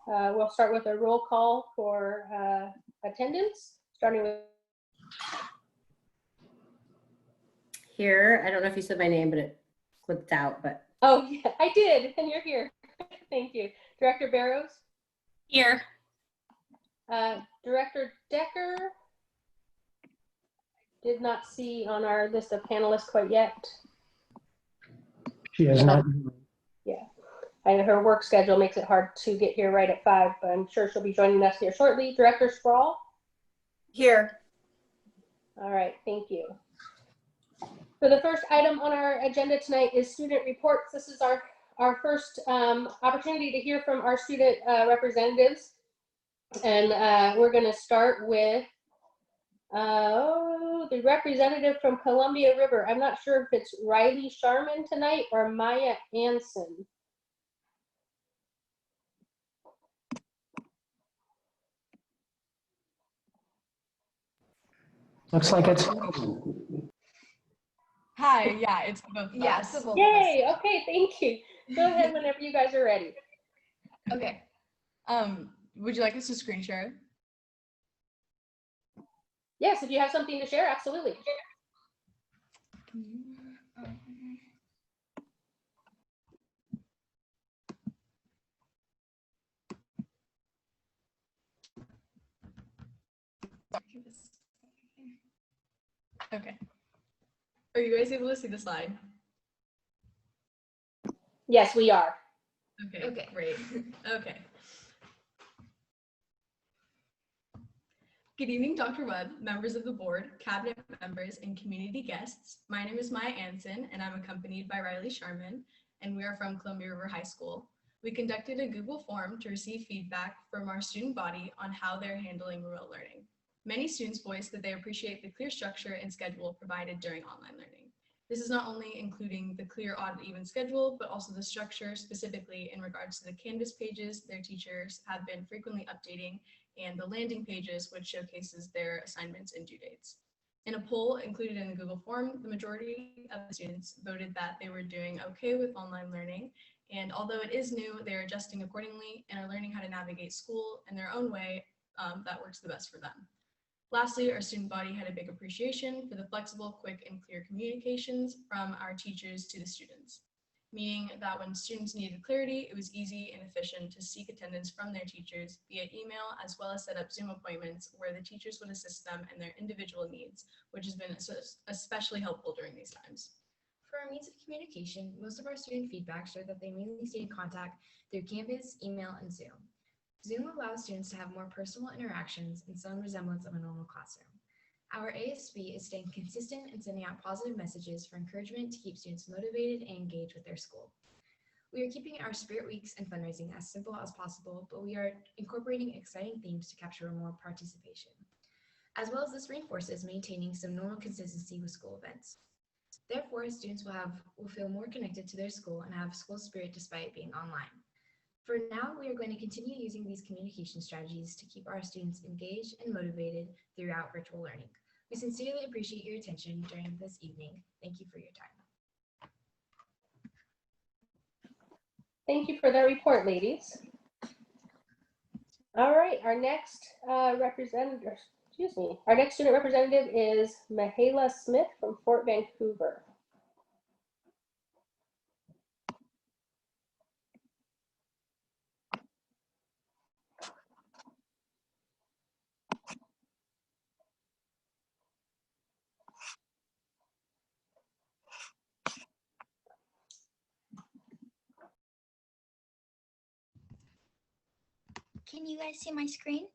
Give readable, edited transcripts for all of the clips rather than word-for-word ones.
We'll start with a roll call for attendance, starting with. Here, I don't know if you said my name, but it clipped out, but. Oh, yeah, I did, and you're here. Thank you. Director Barrows? Here. Director Decker? Did not see on our list of panelists quite yet. She has not. Yeah, and her work schedule makes it hard to get here right at 5, but I'm sure she'll be joining us here shortly. Director Sprawl? Here. All right, thank you. So the first item on our agenda tonight is student reports. This is our first opportunity to hear from our student representatives. And we're going to start with the representative from Columbia River. I'm not sure if it's Riley Sharman tonight or Maya Anson. Looks like it's. Hi, yeah, it's both. Yeah, it's both. Yay, okay, thank you. Go ahead whenever you guys are ready. Okay. Would you like us to screen share? Yes, if you have something to share, absolutely. Okay. Are you guys able to see the slide? Yes, we are. Okay, great. Okay. Good evening, Dr. Webb, members of the board, cabinet members, and community guests. My name is Maya Anson, and I'm accompanied by Riley Sharman, and we are from Columbia River High School. We conducted a Google form to receive feedback from our student body on how they're handling remote learning. Many students voiced that they appreciate the clear structure and schedule provided during online learning. This is not only including the clear, odd, even schedule, but also the structure specifically in regards to the Canvas pages their teachers have been frequently updating and the landing pages, which showcases their assignments and due dates. In a poll included in the Google form, the majority of the students voted that they were doing okay with online learning. And although it is new, they're adjusting accordingly and are learning how to navigate school in their own way that works the best for them. Lastly, our student body had a big appreciation for the flexible, quick, and clear communications from our teachers to the students, meaning that when students needed clarity, it was easy and efficient to seek attendance from their teachers via email, as well as set up Zoom appointments where the teachers would assist them in their individual needs, which has been especially helpful during these times. For our means of communication, most of our student feedback showed that they mainly stayed in contact through Canvas, email, and Zoom. Zoom allows students to have more personal interactions and some resemblance of a normal classroom. Our ASB is staying consistent and sending out positive messages for encouragement to keep students motivated and engaged with their school. We are keeping our Spirit Weeks and fundraising as simple as possible, but we are incorporating exciting themes to capture more participation. As well as this reinforces maintaining some normal consistency with school events. Therefore, students will feel more connected to their school and have school spirit despite being online. For now, we are going to continue using these communication strategies to keep our students engaged and motivated throughout virtual learning. We sincerely appreciate your attention during this evening. Thank you for your time. Thank you for that report, ladies. All right, our next student representative is Michaela Smith from Fort Vancouver. Can you guys see my screen?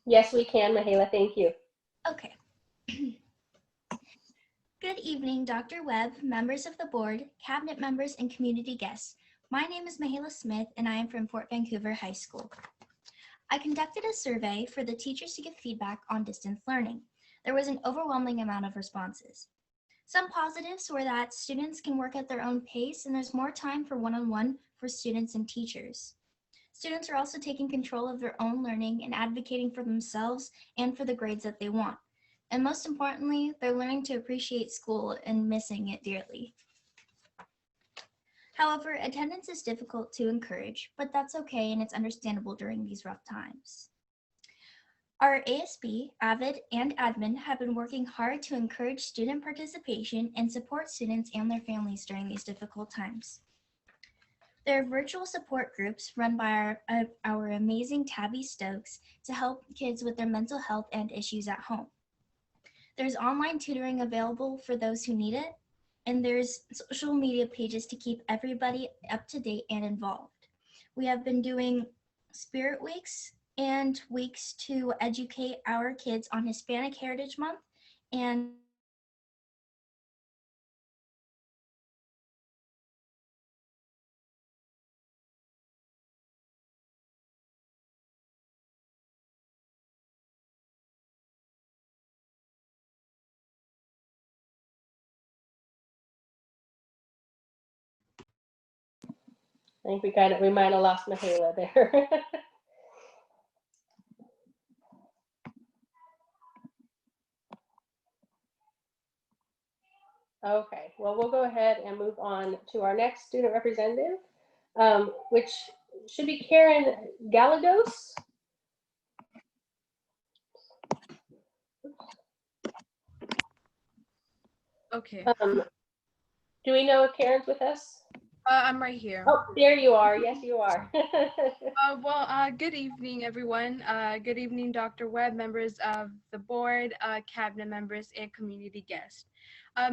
Yes, we can, Michaela, thank you. Okay. Good evening, Dr. Webb, members of the board, cabinet members, and community guests. My name is Michaela Smith, and I am from Fort Vancouver High School. I conducted a survey for the teachers to give feedback on distance learning. There was an overwhelming amount of responses. Some positives were that students can work at their own pace, and there's more time for one-on-one for students and teachers. Students are also taking control of their own learning and advocating for themselves and for the grades that they want. And most importantly, they're learning to appreciate school and missing it dearly. However, attendance is difficult to encourage, but that's okay and it's understandable during these rough times. Our ASB, AVID, and admin have been working hard to encourage student participation and support students and their families during these difficult times. There are virtual support groups run by our amazing Tabby Stokes to help kids with their mental health and issues at home. There's online tutoring available for those who need it, and there's social media pages to keep everybody up to date and involved. We have been doing Spirit Weeks and weeks to educate our kids on Hispanic Heritage Month and I think we might have lost Michaela there. Okay, well, we'll go ahead and move on to our next student representative, which should be Karen Galagos. Okay. Do we know if Karen's with us? I'm right here. Oh, there you are. Yes, you are. Good evening, everyone. Good evening, Dr. Webb, members of the board, cabinet members, and community guests.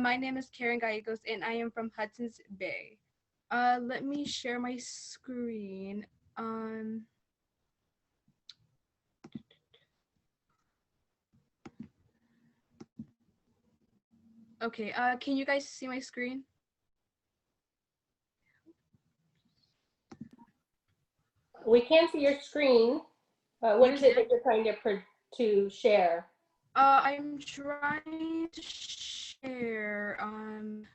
My name is Karen Gallegos, and I am from Hudson's Bay. Let me share my screen. Okay, can you guys see my screen? We can see your screen. What is it that you're trying to share? I'm trying to share. I'm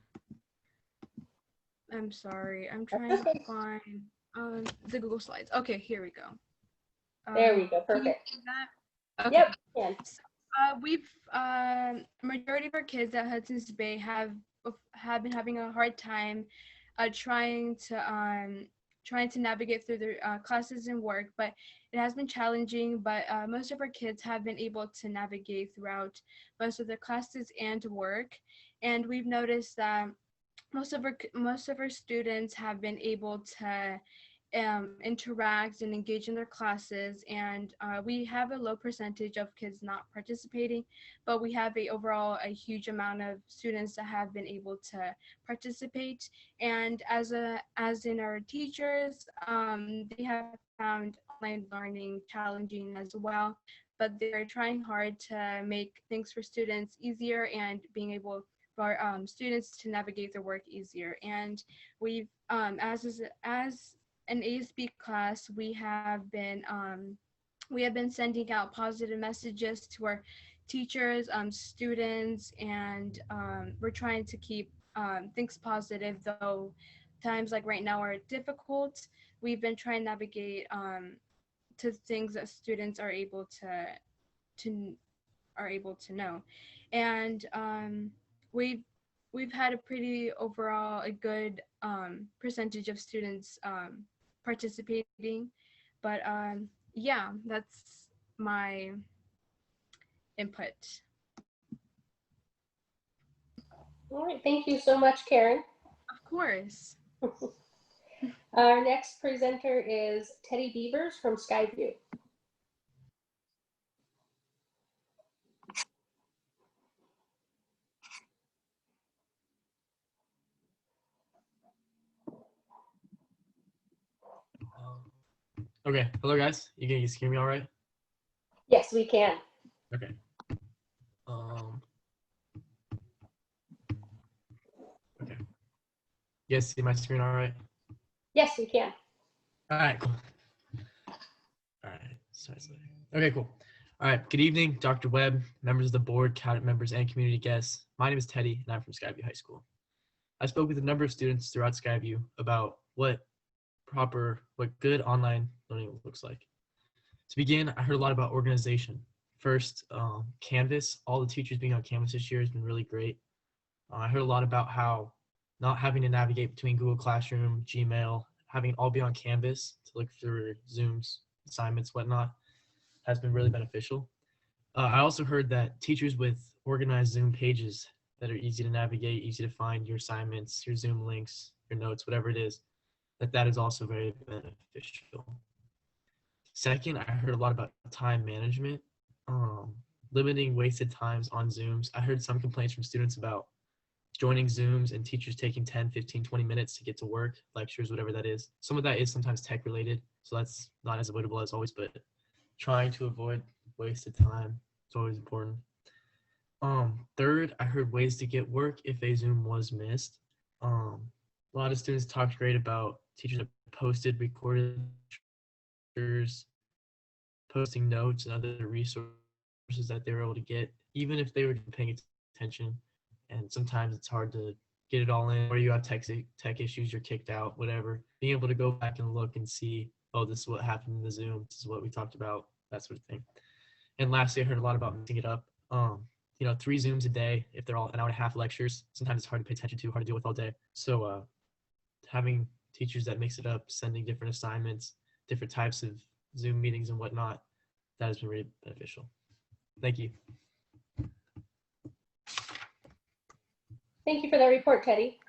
sorry. I'm trying to find the Google Slides. Okay, here we go. There we go. Can you Perfect. see that? Okay. Yep. Yeah. We've majority of our kids at Hudson's Bay have been having a hard time trying to navigate through their classes and work, but it has been challenging. But most of our kids have been able to navigate throughout most of their classes and work, and we've noticed that most of our students have been able to interact and engage in their classes, and we have a low percentage of kids not participating, but we have a huge amount of students that have been able to participate. And as in our teachers, they have found online learning challenging as well, but they're trying hard to make things for students easier and being able for students to navigate their work easier. And we've as an ASB class, we have been sending out positive messages to our teachers, students, and we're trying to keep things positive, though times like right now are difficult. We've been trying to navigate to things that students are able to know, and we've had a pretty overall a good percentage of students participating, but yeah, that's my input. All right. Thank you so much, Karen. Of course. Our next presenter is Teddy Beavers from Skyview. Okay, hello guys. You can hear me all right? Yes, we can. Okay. Okay. You guys see my screen all right? Yes, we can. All right, cool. All right. Okay, cool. All right. Good evening, Dr. Webb, members of the board, cabinet members, and community guests. My name is Teddy, and I'm from Skyview High School. I spoke with a number of students throughout Skyview about what good online learning looks like. To begin, I heard a lot about organization. First, Canvas. All the teachers being on Canvas this year has been really great. I heard a lot about how not having to navigate between Google Classroom, Gmail, having it all be on Canvas to look through Zoom's assignments, whatnot, has been really beneficial. I also heard that teachers with organized Zoom pages that are easy to navigate, easy to find your assignments, your Zoom links, your notes, whatever it is, that is also very beneficial. Second, I heard a lot about time management, limiting wasted times on Zooms. I heard some complaints from students about joining Zooms and teachers taking 10, 15, 20 minutes to get to work, lectures, whatever that is. Some of that is sometimes tech related, so that's not as avoidable as always, but trying to avoid wasted time is always important. Third, I heard ways to get work if a Zoom was missed. A lot of students talked great about teachers that posted recorded lectures, posting notes and other resources that they were able to get, even if they were paying attention. And sometimes it's hard to get it all in, or you have tech issues, you're kicked out, whatever. Being able to go back and look and see, oh, this is what happened in the Zoom, this is what we talked about, that sort of thing. And lastly, I heard a lot about mixing it up. 3 Zooms a day, if they're all an hour and a half lectures, sometimes it's hard to pay attention to, hard to deal with all day. So having teachers that mix it up, sending different assignments, different types of Zoom meetings and whatnot, that has been really beneficial. Thank you. Thank you for that report, Teddy.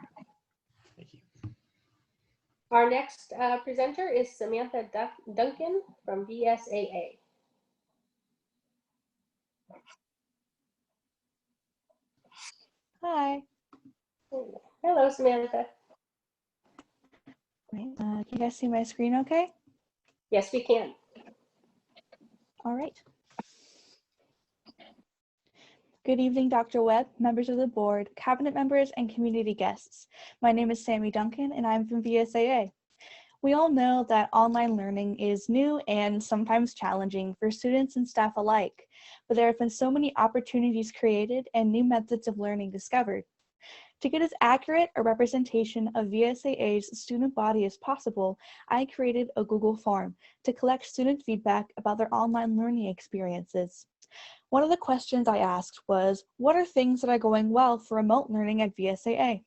Thank you. Our next presenter is Samantha Duncan from VSAA. Hi. Hello, Samantha. Wait, can you guys see my screen okay? Yes, we can. All right. Good evening, Dr. Webb, members of the board, cabinet members, and community guests. My name is Sammy Duncan, and I'm from VSAA. We all know that online learning is new and sometimes challenging for students and staff alike, but there have been so many opportunities created and new methods of learning discovered. To get as accurate a representation of VSAA's student body as possible, I created a Google form to collect student feedback about their online learning experiences. One of the questions I asked was, what are things that are going well for remote learning at VSAA?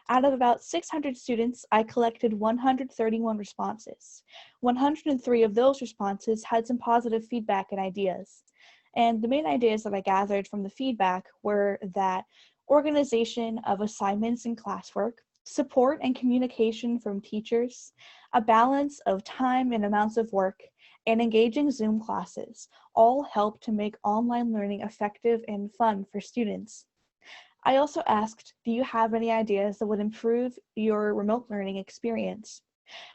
Out of about 600 students, I collected 131 responses. 103 of those responses had some positive feedback and ideas. And the main ideas that I gathered from the feedback were that organization of assignments and classwork, support and communication from teachers, a balance of time and amounts of work, and engaging Zoom classes all help to make online learning effective and fun for students. I also asked, do you have any ideas that would improve your remote learning experience?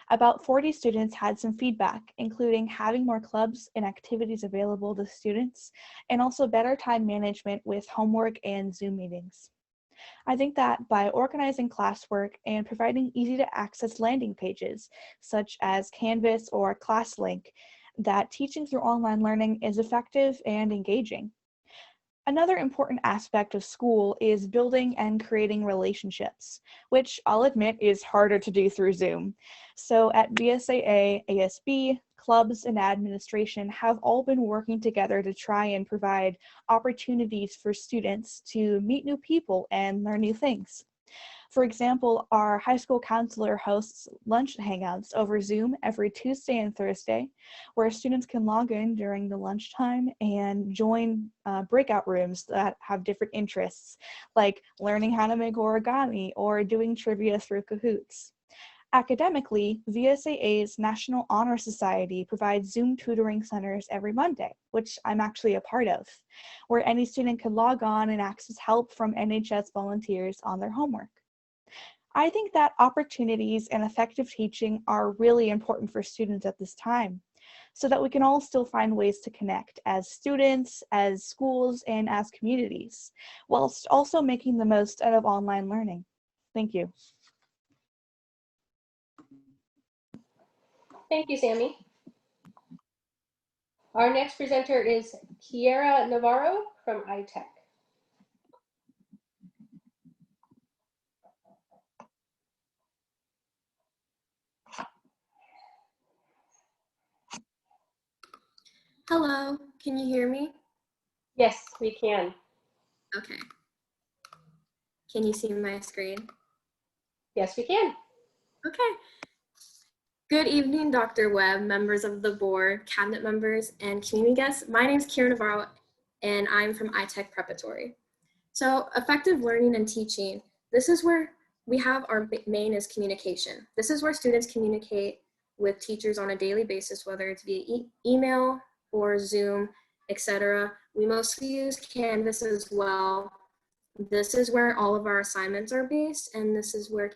About 40 students had some feedback, including having more clubs and activities available to students, and also better time management with homework and Zoom meetings. I think that by organizing classwork and providing easy to access landing pages, such as Canvas or ClassLink, that teaching through online learning is effective and engaging. Another important aspect of school is building and creating relationships, which I'll admit is harder to do through Zoom. So at VSAA, ASB, clubs, and administration have all been working together to try and provide opportunities for students to meet new people and learn new things. For example, our high school counselor hosts lunch hangouts over Zoom every Tuesday and Thursday, where students can log in during the lunchtime and join breakout rooms that have different interests, like learning how to make origami or doing trivia through Kahoots. Academically, VSAA's National Honor Society provides Zoom tutoring centers every Monday, which I'm actually a part of, where any student can log on and access help from NHS volunteers on their homework. I think that opportunities and effective teaching are really important for students at this time, so that we can all still find ways to connect as students, as schools, and as communities, whilst also making the most out of online learning. Thank you. Thank you, Sammy. Our next presenter is Kiera Navarro from iTech. Hello, can you hear me? Yes, we can. Okay. Can you see my screen? Yes, we can. Okay. Good evening, Dr. Webb, members of the board, cabinet members, and community guests. My name is Kira Navarro, and I'm from iTech Preparatory. So effective learning and teaching, this is where we have our main is communication. This is where students communicate with teachers on a daily basis, whether it's via email or Zoom, etc. We mostly use Canvas as well. This is where all of our assignments are based, and this is where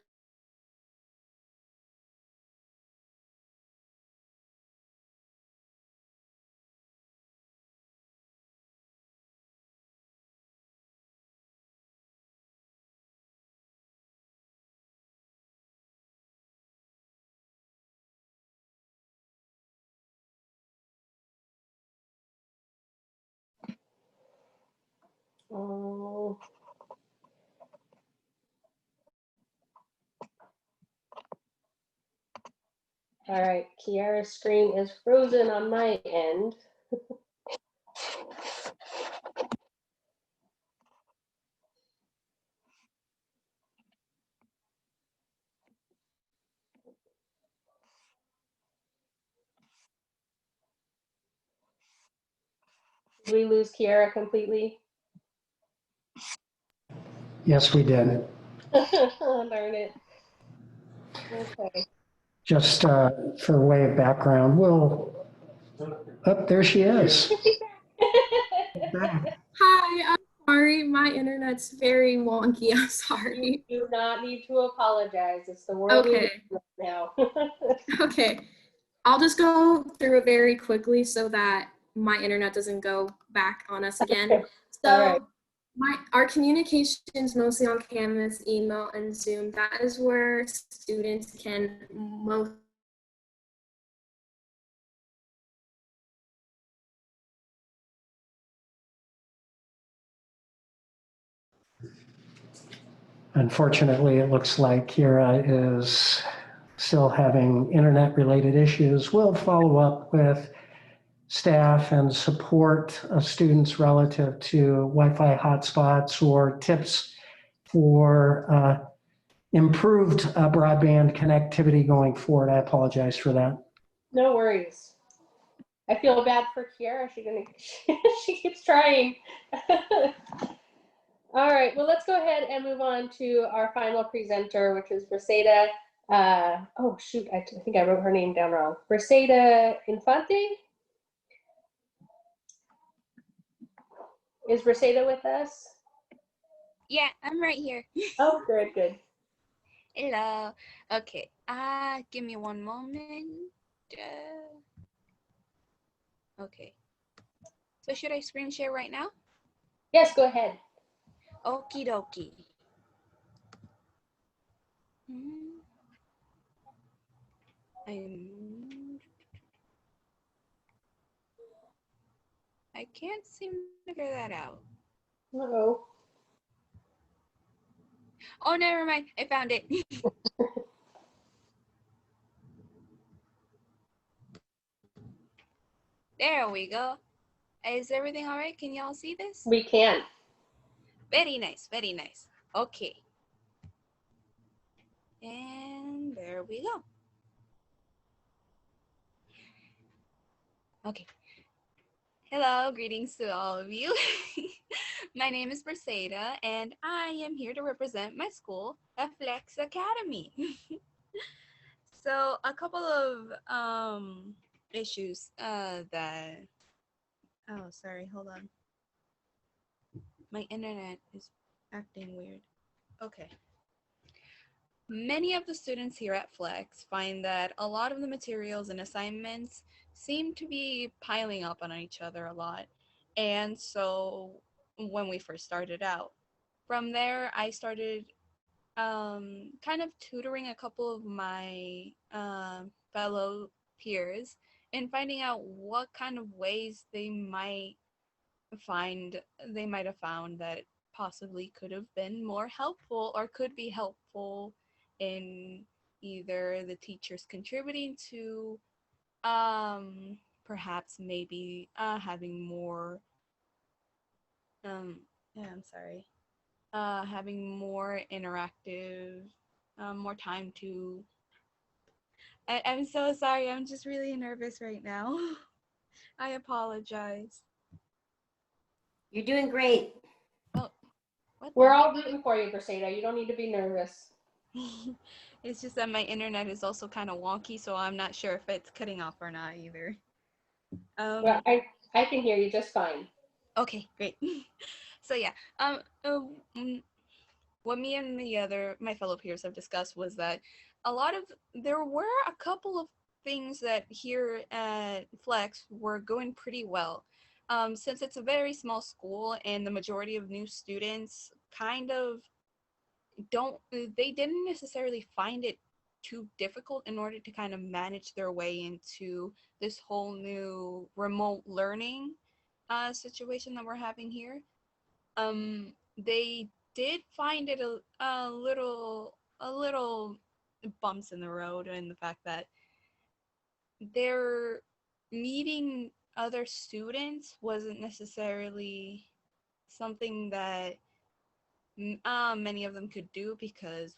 Oh. All right, Kiara's screen is frozen on my end. Did we lose Kiara completely? Yes, we did. Darn it. Okay. Just for way of background, there she is. Back. hi, I'm sorry, my internet's very wonky. I'm sorry. You do not need to apologize. It's the world we live in now. Okay, I'll just go through it very quickly so that my internet doesn't go back on us again. Okay. So All right. our communication's mostly on Canvas, email, and Zoom. That is where students can most Unfortunately, it looks like Kira is still having internet-related issues. We'll follow up with staff and support of students relative to Wi-Fi hotspots or tips for improved broadband connectivity going forward. I apologize for that. No worries. I feel bad for Kiara. She keeps trying. All right, well, let's go ahead and move on to our final presenter, which is Briseida. Oh, shoot, I think I wrote her name down wrong. Briseida Infante? Is Briseida with us? Yeah, I'm right here. Oh, good, good. Hello. Okay. Give me one moment. Okay. So should I screen share right now? Yes, go ahead. Okie dokie. I can't seem to figure that out. Uh-oh. Oh, never mind. I found it. There we go. Is everything all right? Can y'all see this? We can. Very nice. Very nice. Okay. And there we go. Okay. Hello, greetings to all of you. My name is Briseida, and I am here to represent my school, Flex Academy. So a couple of issues that, oh, sorry, hold on. My internet is acting weird. Okay. Many of the students here at Flex find that a lot of the materials and assignments seem to be piling up on each other a lot. And so when we first started out, from there, I started kind of tutoring a couple of my fellow peers and finding out what kind of ways they might have found that possibly could have been more helpful or could be helpful in either the teachers contributing to perhaps maybe having more having more interactive more time to. I'm so sorry. I'm just really nervous right now. I apologize. You're doing great. Oh, what? We're all rooting for you, Grisada. You don't need to be nervous. It's just that my internet is also kind of wonky, so I'm not sure if it's cutting off or not either. Well, I can hear you just fine. Okay, great. So yeah, what me and my fellow peers have discussed was that there were a couple of things that here at Flex were going pretty well. Since it's a very small school and the majority of new students kind of they didn't necessarily find it too difficult in order to kind of manage their way into this whole new remote learning situation that we're having here. They did find it a little bumps in the road, and the fact that their meeting other students wasn't necessarily something that many of them could do because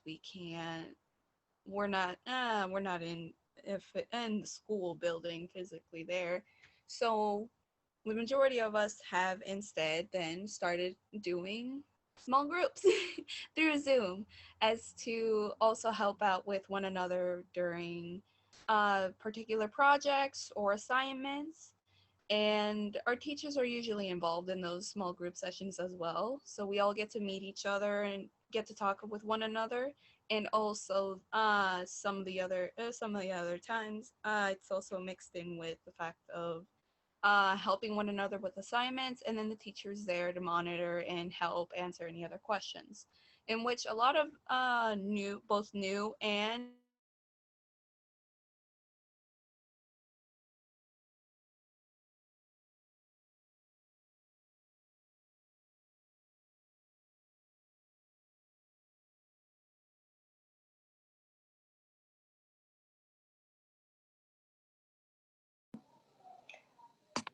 we're not in the school building physically there. So the majority of us have instead then started doing small groups through Zoom as to also help out with one another during particular projects or assignments. And our teachers are usually involved in those small group sessions as well. So we all get to meet each other and get to talk with one another. And also some of the other times, it's also mixed in with the fact of helping one another with assignments, and then the teachers there to monitor and help answer any other questions, in which a lot of both new and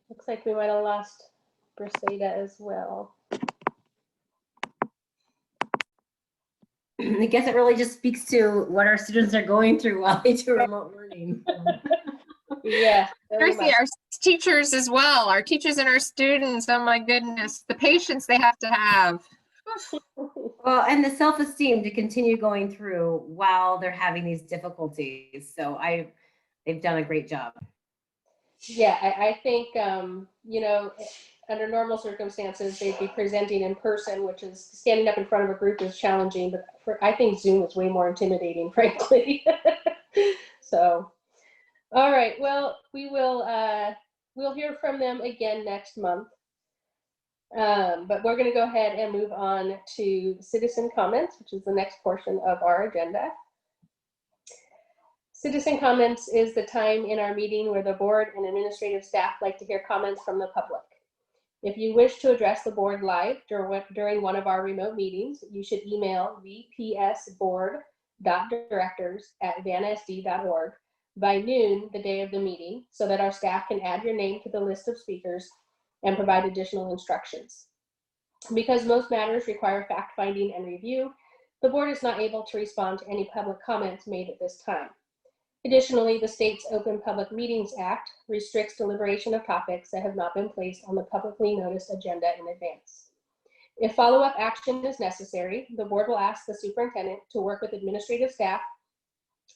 Looks like we might have lost Grisada as well. I guess it really just speaks to what our students are going through while they do remote learning. Yeah. Darcy, our teachers as well, our teachers and our students, oh my goodness, the patience they have to have. Well, and the self-esteem to continue going through while they're having these difficulties. So they've done a great job. Yeah, I think, you know, under normal circumstances, they'd be presenting in person, which is standing up in front of a group is challenging, but I think Zoom is way more intimidating, frankly. So, all right, well, we'll hear from them again next month. But we're going to go ahead and move on to citizen comments, which is the next portion of our agenda. Citizen comments is the time in our meeting where the board and administrative staff like to hear comments from the public. If you wish to address the board live during one of our remote meetings, you should email vpsboard.directors@vansd.org by noon the day of the meeting so that our staff can add your name to the list of speakers and provide additional instructions. Because most matters require fact-finding and review, the board is not able to respond to any public comments made at this time. Additionally, the state's Open Public Meetings Act restricts deliberation of topics that have not been placed on the publicly noticed agenda in advance. If follow-up action is necessary, the board will ask the superintendent to work with administrative staff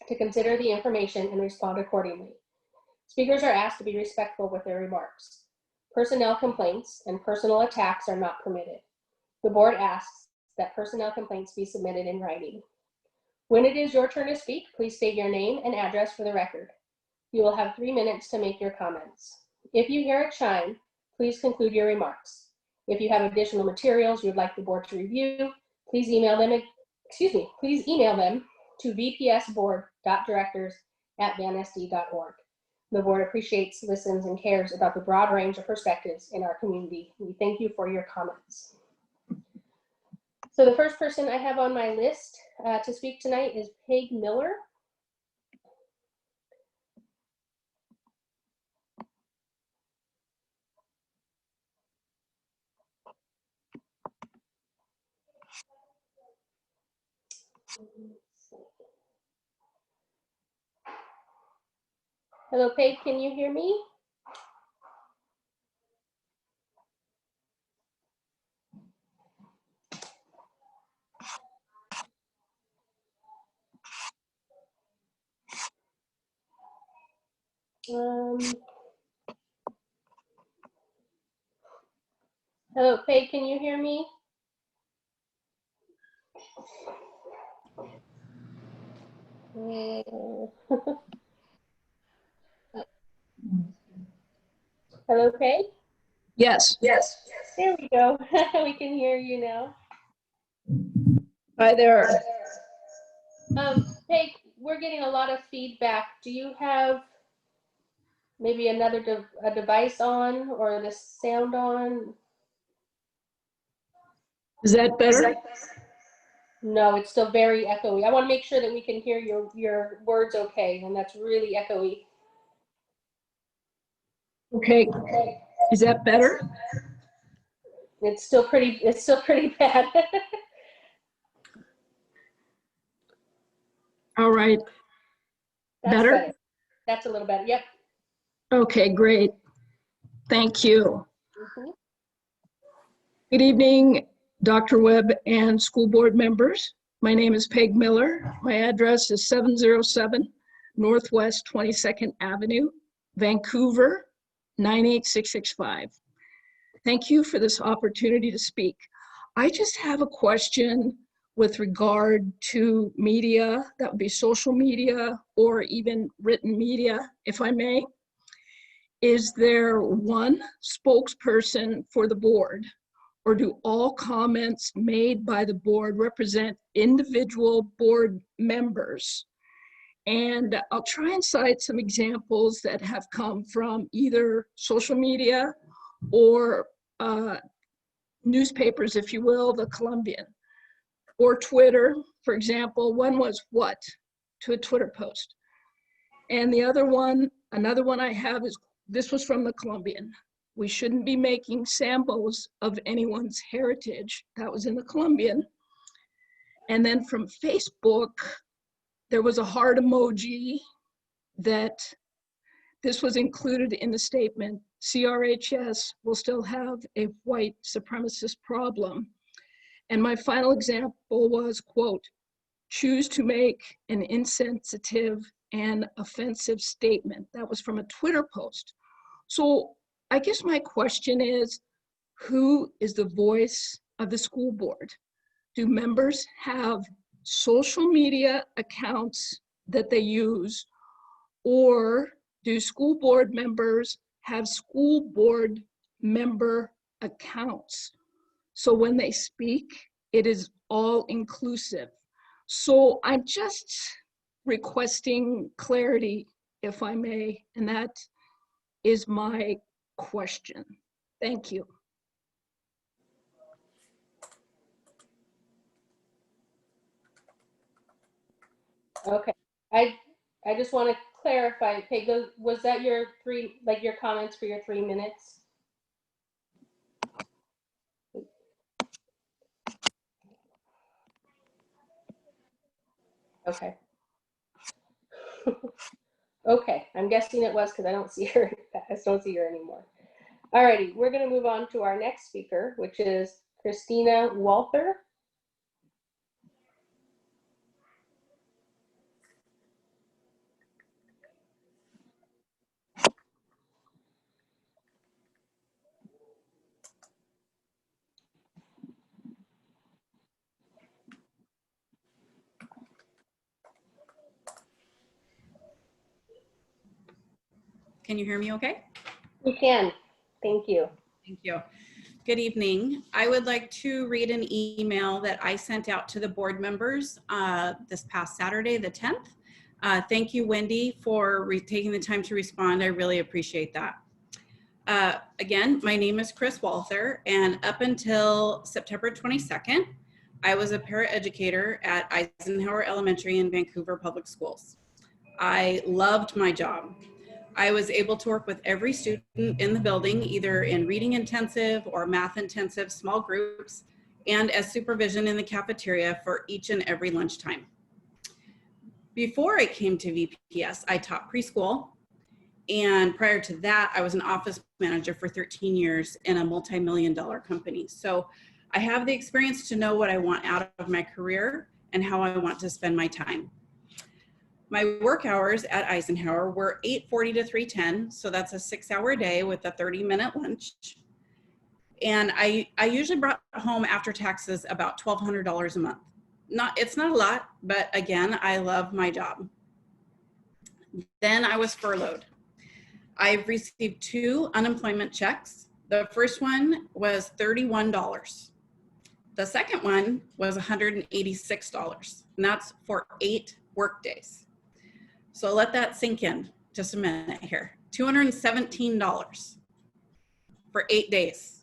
to consider the information and respond accordingly. Speakers are asked to be respectful with their remarks. Personnel complaints and personal attacks are not permitted. The board asks that personnel complaints be submitted in writing. When it is your turn to speak, please state your name and address for the record. You will have 3 minutes to make your comments. If you hear a chime, please conclude your remarks. If you have additional materials you would like the board to review, please email them to vpsboard.directors@vansd.org. The board appreciates, listens, and cares about the broad range of perspectives in our community. We thank you for your comments. So the first person I have on my list to speak tonight is Peg Miller. Hello, Paige, can you hear me? Hello, Paige, can you hear me? Hello, Paige? Yes. Yes. There we go. We can hear you now. Hi there. Paige, we're getting a lot of feedback. Do you have maybe another a device on or the sound on? Is that better? No, it's still very echoey. I want to make sure that we can hear your words okay, and that's really echoey. Okay. Is that better? It's still pretty bad. All right. That's Better? That's a little better. Yep. Okay, great. Thank you. Mhm. Good evening, Dr. Webb and school board members. My name is Peg Miller. My address is 707 Northwest 22nd Avenue, Vancouver, 98665. Thank you for this opportunity to speak. I just have a question with regard to media, that would be social media or even written media, if I may. Is there one spokesperson for the board, or do all comments made by the board represent individual board members? And I'll try and cite some examples that have come from either social media or newspapers, if you will, the Columbian, or Twitter. For example, one was what to a Twitter post. And the other one, another one I have is, this was from the Columbian. We shouldn't be making samples of anyone's heritage. That was in the Columbian. And then from Facebook, there was a heart emoji that this was included in the statement. CRHS will still have a white supremacist problem. And my final example was, quote, choose to make an insensitive and offensive statement. That was from a Twitter post. So I guess my question is, who is the voice of the school board? Do members have social media accounts that they use, or do school board members have school board member accounts? So when they speak, it is all inclusive. So I'm just requesting clarity, if I may, and that is my question. Thank you. Okay. I just want to clarify, Peg, was that your your comments for your 3 minutes? Okay. Okay, I'm guessing it was because I don't see her. I don't see her anymore. Alrighty, we're going to move on to our next speaker, which is Christina Walther. Can you hear me okay? We can. Thank you. Thank you. Good evening. I would like to read an email that I sent out to the board members this past Saturday, the 10th. Thank you, Wendy, for taking the time to respond. I really appreciate that. Again, my name is Chris Walther, and up until September 22nd, I was a paraeducator at Eisenhower Elementary in Vancouver Public Schools. I loved my job. I was able to work with every student in the building, either in reading intensive or math intensive small groups, and as supervision in the cafeteria for each and every lunchtime. Before I came to VPS, I taught preschool, And prior to that, I was an office manager for 13 years in a multi-million-dollar company. So I have the experience to know what I want out of my career and how I want to spend my time. My work hours at Eisenhower were 8:40 to 3:10, so that's a 6-hour day with a 30-minute lunch. And I usually brought home after taxes about $1,200 a month. It's not a lot, but again, I love my job. Then I was furloughed. I've received 2 unemployment checks. The first one was $31. The second one was $186, and that's for 8 work days. So let that sink in just a minute here. $217 for 8 days.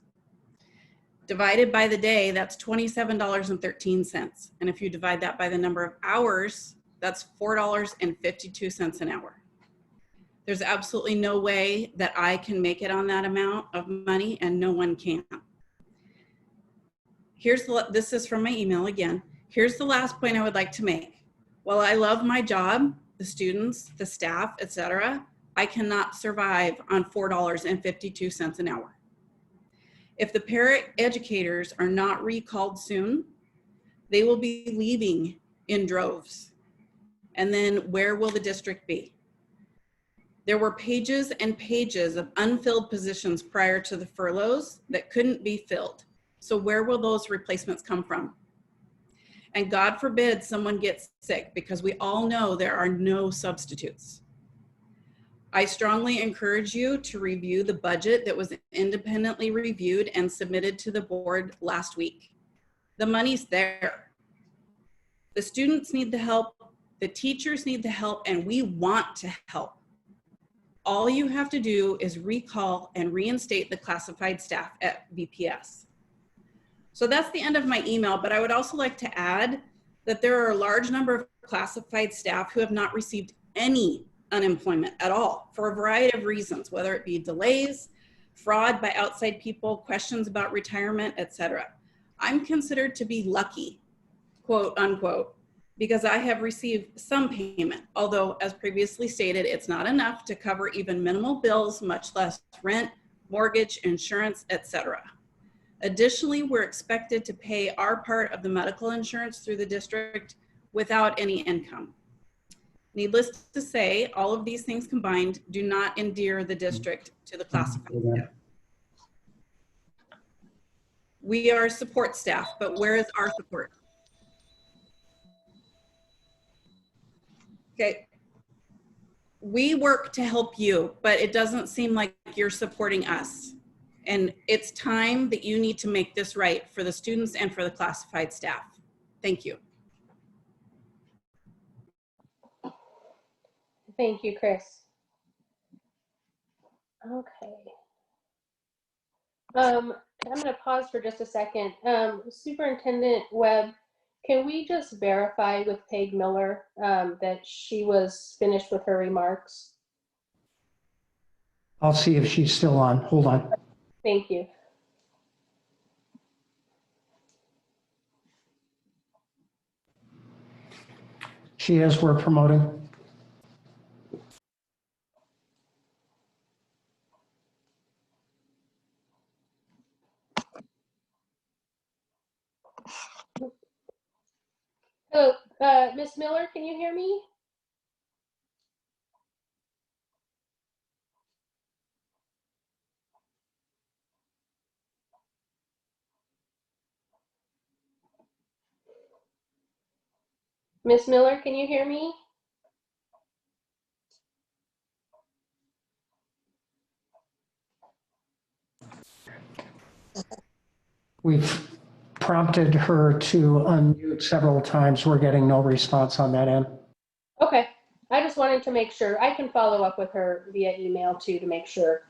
Divided by the day, that's $27.13. And if you divide that by the number of hours, that's $4.52 an hour. There's absolutely no way that I can make it on that amount of money, and no one can. This is from my email again. Here's the last point I would like to make. While I love my job, the students, the staff, etc., I cannot survive on $4.52 an hour. If the paraeducators are not recalled soon, they will be leaving in droves. And then where will the district be? There were pages and pages of unfilled positions prior to the furloughs that couldn't be filled. So where will those replacements come from? And God forbid someone gets sick, because we all know there are no substitutes. I strongly encourage you to review the budget that was independently reviewed and submitted to the board last week. The money's there. The students need the help, the teachers need the help, and we want to help. All you have to do is recall and reinstate the classified staff at VPS. So that's the end of my email, but I would also like to add that there are a large number of classified staff who have not received any unemployment at all for a variety of reasons, whether it be delays, fraud by outside people, questions about retirement, etc. I'm considered to be lucky, quote unquote, because I have received some payment, although as previously stated, it's not enough to cover even minimal bills, much less rent, mortgage, insurance, etc. Additionally, we're expected to pay our part of the medical insurance through the district without any income. Needless to say, all of these things combined do not endear the district to the classified staff. We are support staff, but where is our support? Okay. We work to help you, but it doesn't seem like you're supporting us. And it's time that you need to make this right for the students and for the classified staff. Thank you. Thank you, Chris. Okay. I'm going to pause for just a second. Superintendent Webb, can we just verify with Paige Miller that she was finished with her remarks? I'll see if she's still on. Hold on. Thank you. She is, we're promoting. Oh, Ms. Miller, can you hear me? Ms. Miller, can you hear me? We've prompted her to unmute several times. We're getting no response on that end. Okay, I just wanted to make sure. I can follow up with her via email too to make sure.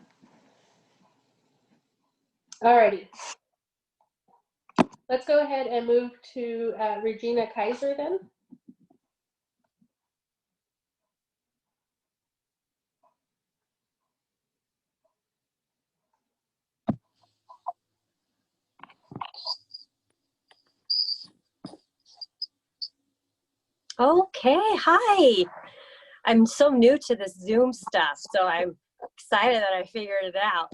Alrighty. Let's go ahead and move to Regina Kaiser then. Okay, hi. I'm so new to this Zoom stuff, so I'm excited that I figured it out.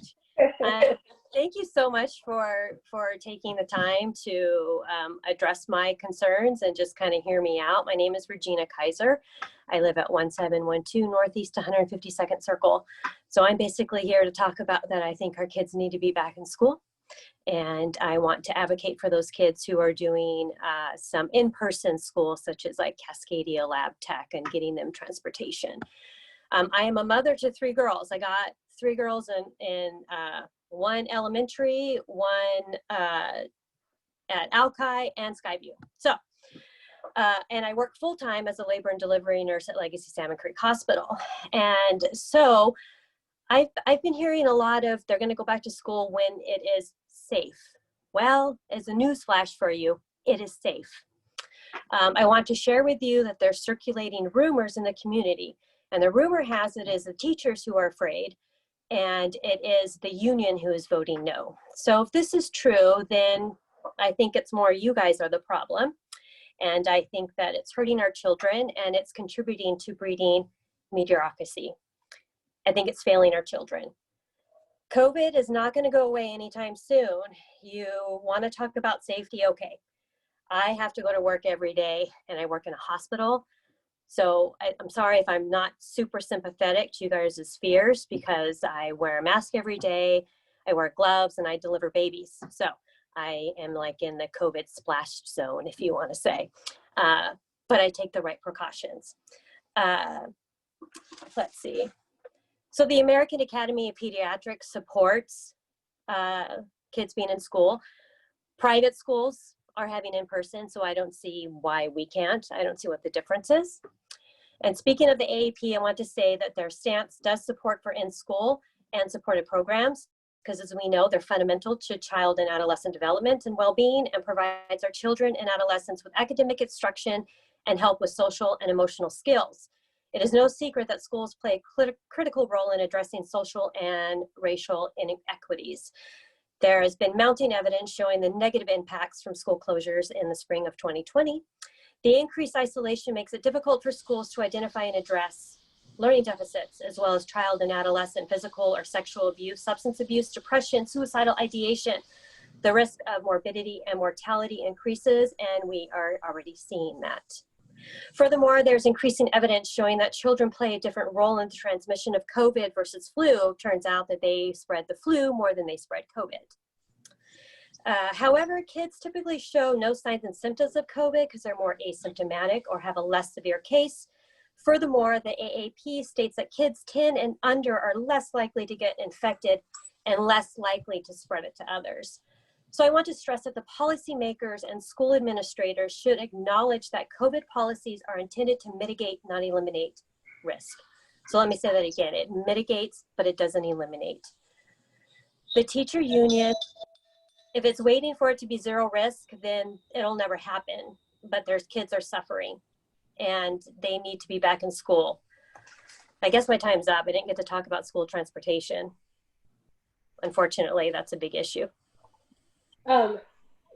Thank you so much for taking the time to address my concerns and just kind of hear me out. My name is Regina Kaiser. I live at 1712 Northeast 152nd Circle. So I'm basically here to talk about that I think our kids need to be back in school. And I want to advocate for those kids who are doing some in-person school, such as like Cascadia Lab Tech, and getting them transportation. I am a mother to 3 girls. I got 3 girls in one elementary, one at Alki, and Skyview. So, and I work full-time as a labor and delivery nurse at Legacy Salmon Creek Hospital. And so I've been hearing a lot of, they're gonna go back to school when it is safe. Well, as a newsflash for you, it is safe. I want to share with you that there's circulating rumors in the community. And the rumor has it is the teachers who are afraid, and it is the union who is voting no. So if this is true, then I think it's more you guys are the problem. And I think that it's hurting our children and it's contributing to breeding mediocrity. I think it's failing our children. COVID is not going to go away anytime soon. You want to talk about safety? Okay. I have to go to work every day and I work in a hospital. So I'm sorry if I'm not super sympathetic to you guys' fears, because I wear a mask every day, I wear gloves, and I deliver babies. So I am like in the COVID splash zone, if you want to say. But I take the right precautions. Let's see. So the American Academy of Pediatrics supports kids being in school. Private schools are having in person, so I don't see why we can't. I don't see what the difference is. And speaking of the AAP, I want to say that their stance does support for in-school and supported programs, because as we know, they're fundamental to child and adolescent development and well-being, and provides our children and adolescents with academic instruction and help with social and emotional skills. It is no secret that schools play a critical role in addressing social and racial inequities. There has been mounting evidence showing the negative impacts from school closures in the spring of 2020. The increased isolation makes it difficult for schools to identify and address learning deficits, as well as child and adolescent physical or sexual abuse, substance abuse, depression, suicidal ideation. The risk of morbidity and mortality increases, and we are already seeing that. Furthermore, there's increasing evidence showing that children play a different role in the transmission of COVID versus flu. Turns out that they spread the flu more than they spread COVID. However, kids typically show no signs and symptoms of COVID because they're more asymptomatic or have a less severe case. Furthermore, the AAP states that kids 10 and under are less likely to get infected and less likely to spread it to others. So I want to stress that the policymakers and school administrators should acknowledge that COVID policies are intended to mitigate, not eliminate risk. So let me say that again, it mitigates, but it doesn't eliminate. The teacher union, if it's waiting for it to be zero risk, then it'll never happen, but there's kids are suffering and they need to be back in school. I guess my time's up. I didn't get to talk about school transportation. Unfortunately, that's a big issue.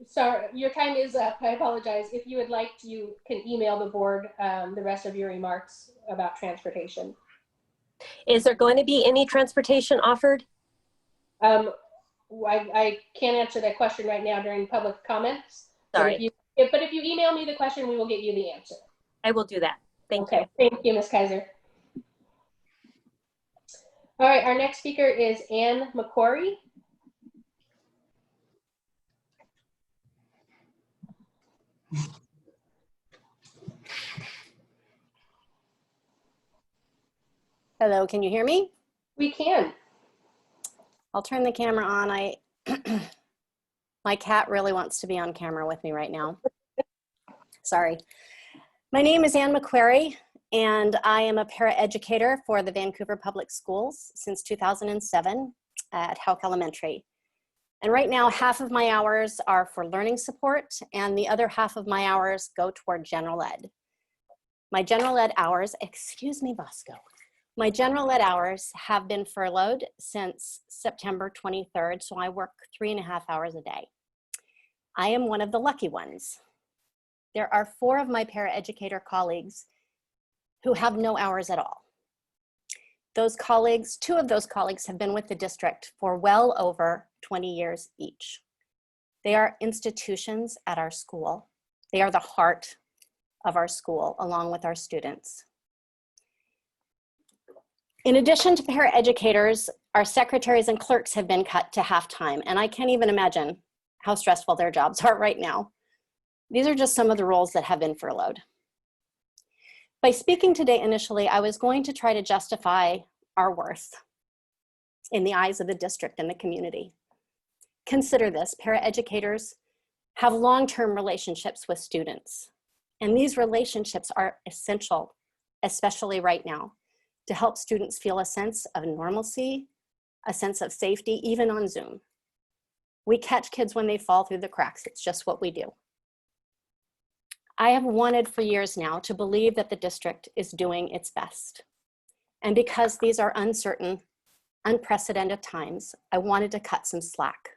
Sorry, your time is up. I apologize. If you would like, you can email the board the rest of your remarks about transportation. Is there going to be any transportation offered? I can't answer that question right now during public comments. Sorry. But if you email me the question, we will get you the answer. I will do that. Thank you. Thank you, Ms. Kaiser. All right, our next speaker is Anne Mccrory. Hello, can you hear me? We can. I'll turn the camera on. My cat really wants to be on camera with me right now. Sorry. My name is Anne Mccrory, and I am a paraeducator for the Vancouver Public Schools since 2007 at Houck Elementary. And right now, half of my hours are for learning support, and the other half of my hours go toward general ed. My general ed hours, excuse me, Bosco. My general ed hours have been furloughed since September 23rd, so I work 3.5 hours a day. I am one of the lucky ones. There are 4 of my paraeducator colleagues who have no hours at all. Those colleagues, 2 of those colleagues have been with the district for well over 20 years each. They are institutions at our school. They are the heart of our school, along with our students. In addition to paraeducators, our secretaries and clerks have been cut to half-time, and I can't even imagine how stressful their jobs are right now. These are just some of the roles that have been furloughed. By speaking today initially, I was going to try to justify our worth in the eyes of the district and the community. Consider this, paraeducators have long-term relationships with students, and these relationships are essential, especially right now, to help students feel a sense of normalcy, a sense of safety, even on Zoom. We catch kids when they fall through the cracks. It's just what we do. I have wanted for years now to believe that the district is doing its best. And because these are uncertain, unprecedented times, I wanted to cut some slack.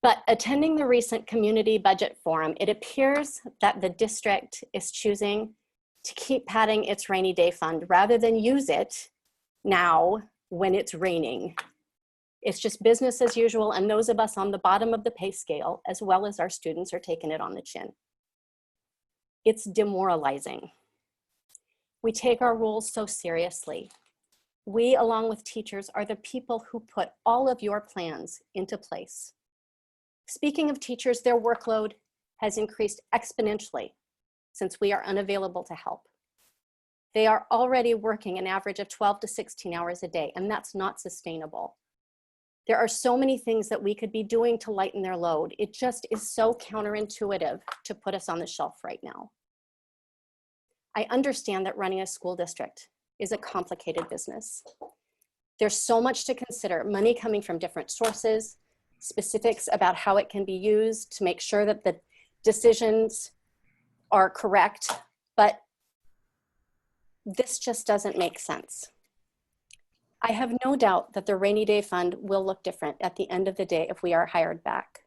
But attending the recent community budget forum, it appears that the district is choosing to keep padding its rainy day fund rather than use it now when it's raining. It's just business as usual, and those of us on the bottom of the pay scale, as well as our students, are taking it on the chin. It's demoralizing. We take our roles so seriously. We, along with teachers, are the people who put all of your plans into place. Speaking of teachers, their workload has increased exponentially since we are unavailable to help. They are already working an average of 12 to 16 hours a day, and that's not sustainable. There are so many things that we could be doing to lighten their load. It just is so counterintuitive to put us on the shelf right now. I understand that running a school district is a complicated business. There's so much to consider, money coming from different sources, specifics about how it can be used to make sure that the decisions are correct, but this just doesn't make sense. I have no doubt that the rainy day fund will look different at the end of the day if we are hired back.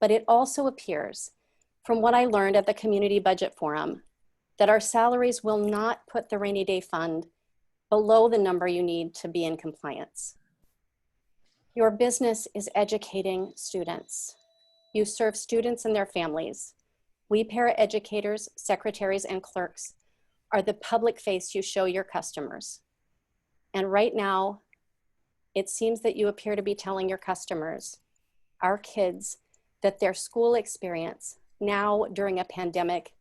But it also appears, from what I learned at the community budget forum, that our salaries will not put the rainy day fund below the number you need to be in compliance. Your business is educating students. You serve students and their families. We paraeducators, secretaries, and clerks are the public face you show your customers. And right now, it seems that you appear to be telling your customers, our kids, that their school experience now during a pandemic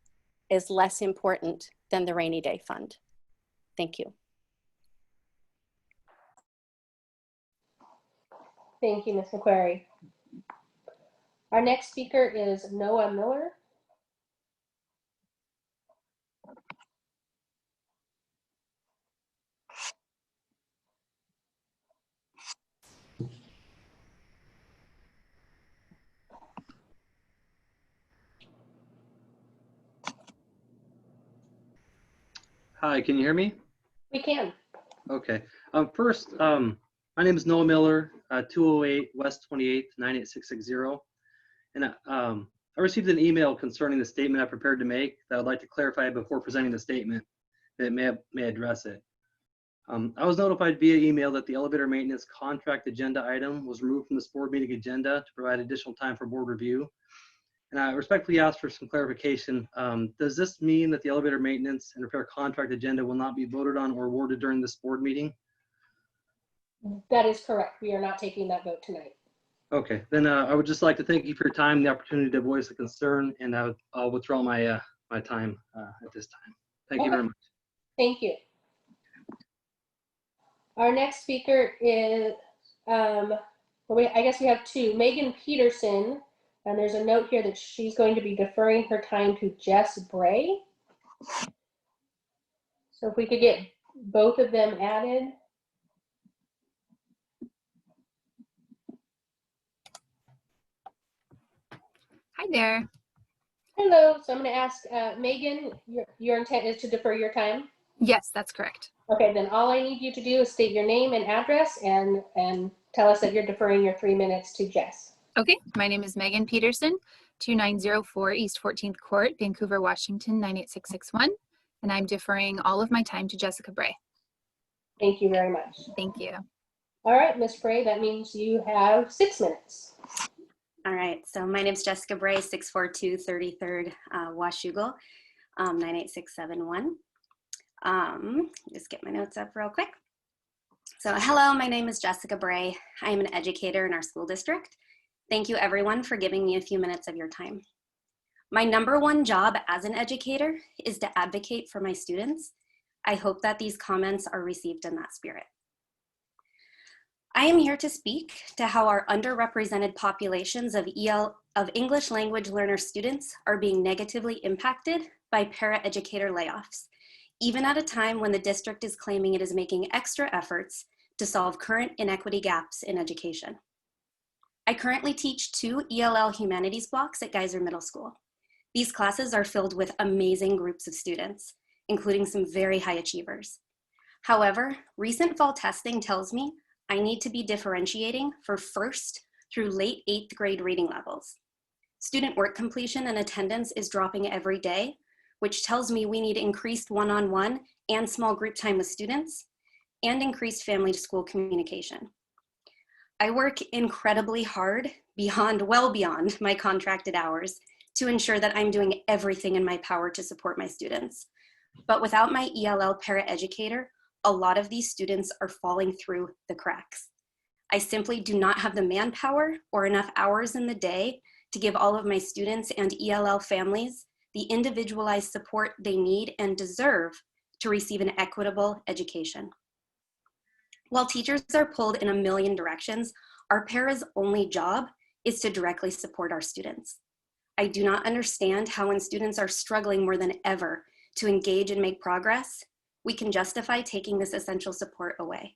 is less important than the rainy day fund. Thank you. Thank you, Ms. Mccrory. Our next speaker is Noah Miller. Hi, can you hear me? We can. Okay. First, my name is Noah Miller, 208 West 28th, 98660. And I received an email concerning the statement I prepared to make that I'd like to clarify before presenting the statement that may address it. I was notified via email that the elevator maintenance contract agenda item was removed from this board meeting agenda to provide additional time for board review. And I respectfully ask for some clarification. Does this mean that the elevator maintenance and repair contract agenda will not be voted on or awarded during this board meeting? That is correct. We are not taking that vote tonight. Okay, then I would just like to thank you for your time, the opportunity to voice a concern, and I'll withdraw my my time at this time. Thank you very much. Thank you. Our next speaker is, I guess we have 2, Megan Peterson, and there's a note here that she's going to be deferring her time to Jess Bray. So if we could get both of them added. Hi there. Hello. So I'm going to ask Megan, your intent is to defer your time? Yes, that's correct. Okay, then all I need you to do is state your name and address and tell us that you're deferring your 3 minutes to Jess. Okay, my name is Megan Peterson, 2904 East 14th Court, Vancouver, Washington, 98661, and I'm deferring all of my time to Jessica Bray. Thank you very much. Thank you. All right, Ms. Bray, that means you have 6 minutes. All right, so my name is Jessica Bray, 642 33rd Washougal, 98671. Just get my notes up real quick. So hello, my name is Jessica Bray. I am an educator in our school district. Thank you everyone for giving me a few minutes of your time. My #1 job as an educator is to advocate for my students. I hope that these comments are received in that spirit. I am here to speak to how our underrepresented populations of English language learner students are being negatively impacted by paraeducator layoffs, even at a time when the district is claiming it is making extra efforts to solve current inequity gaps in education. I currently teach 2 ELL humanities blocks at Geyser Middle School. These classes are filled with amazing groups of students, including some very high achievers. However, recent fall testing tells me I need to be differentiating for 1st through late 8th grade reading levels. Student work completion and attendance is dropping every day, which tells me we need increased one-on-one and small group time with students and increased family to school communication. I work incredibly hard, well beyond my contracted hours, to ensure that I'm doing everything in my power to support my students. But without my ELL paraeducator, a lot of these students are falling through the cracks. I simply do not have the manpower or enough hours in the day to give all of my students and ELL families the individualized support they need and deserve to receive an equitable education. While teachers are pulled in a million directions, our para's only job is to directly support our students. I do not understand how when students are struggling more than ever to engage and make progress, we can justify taking this essential support away.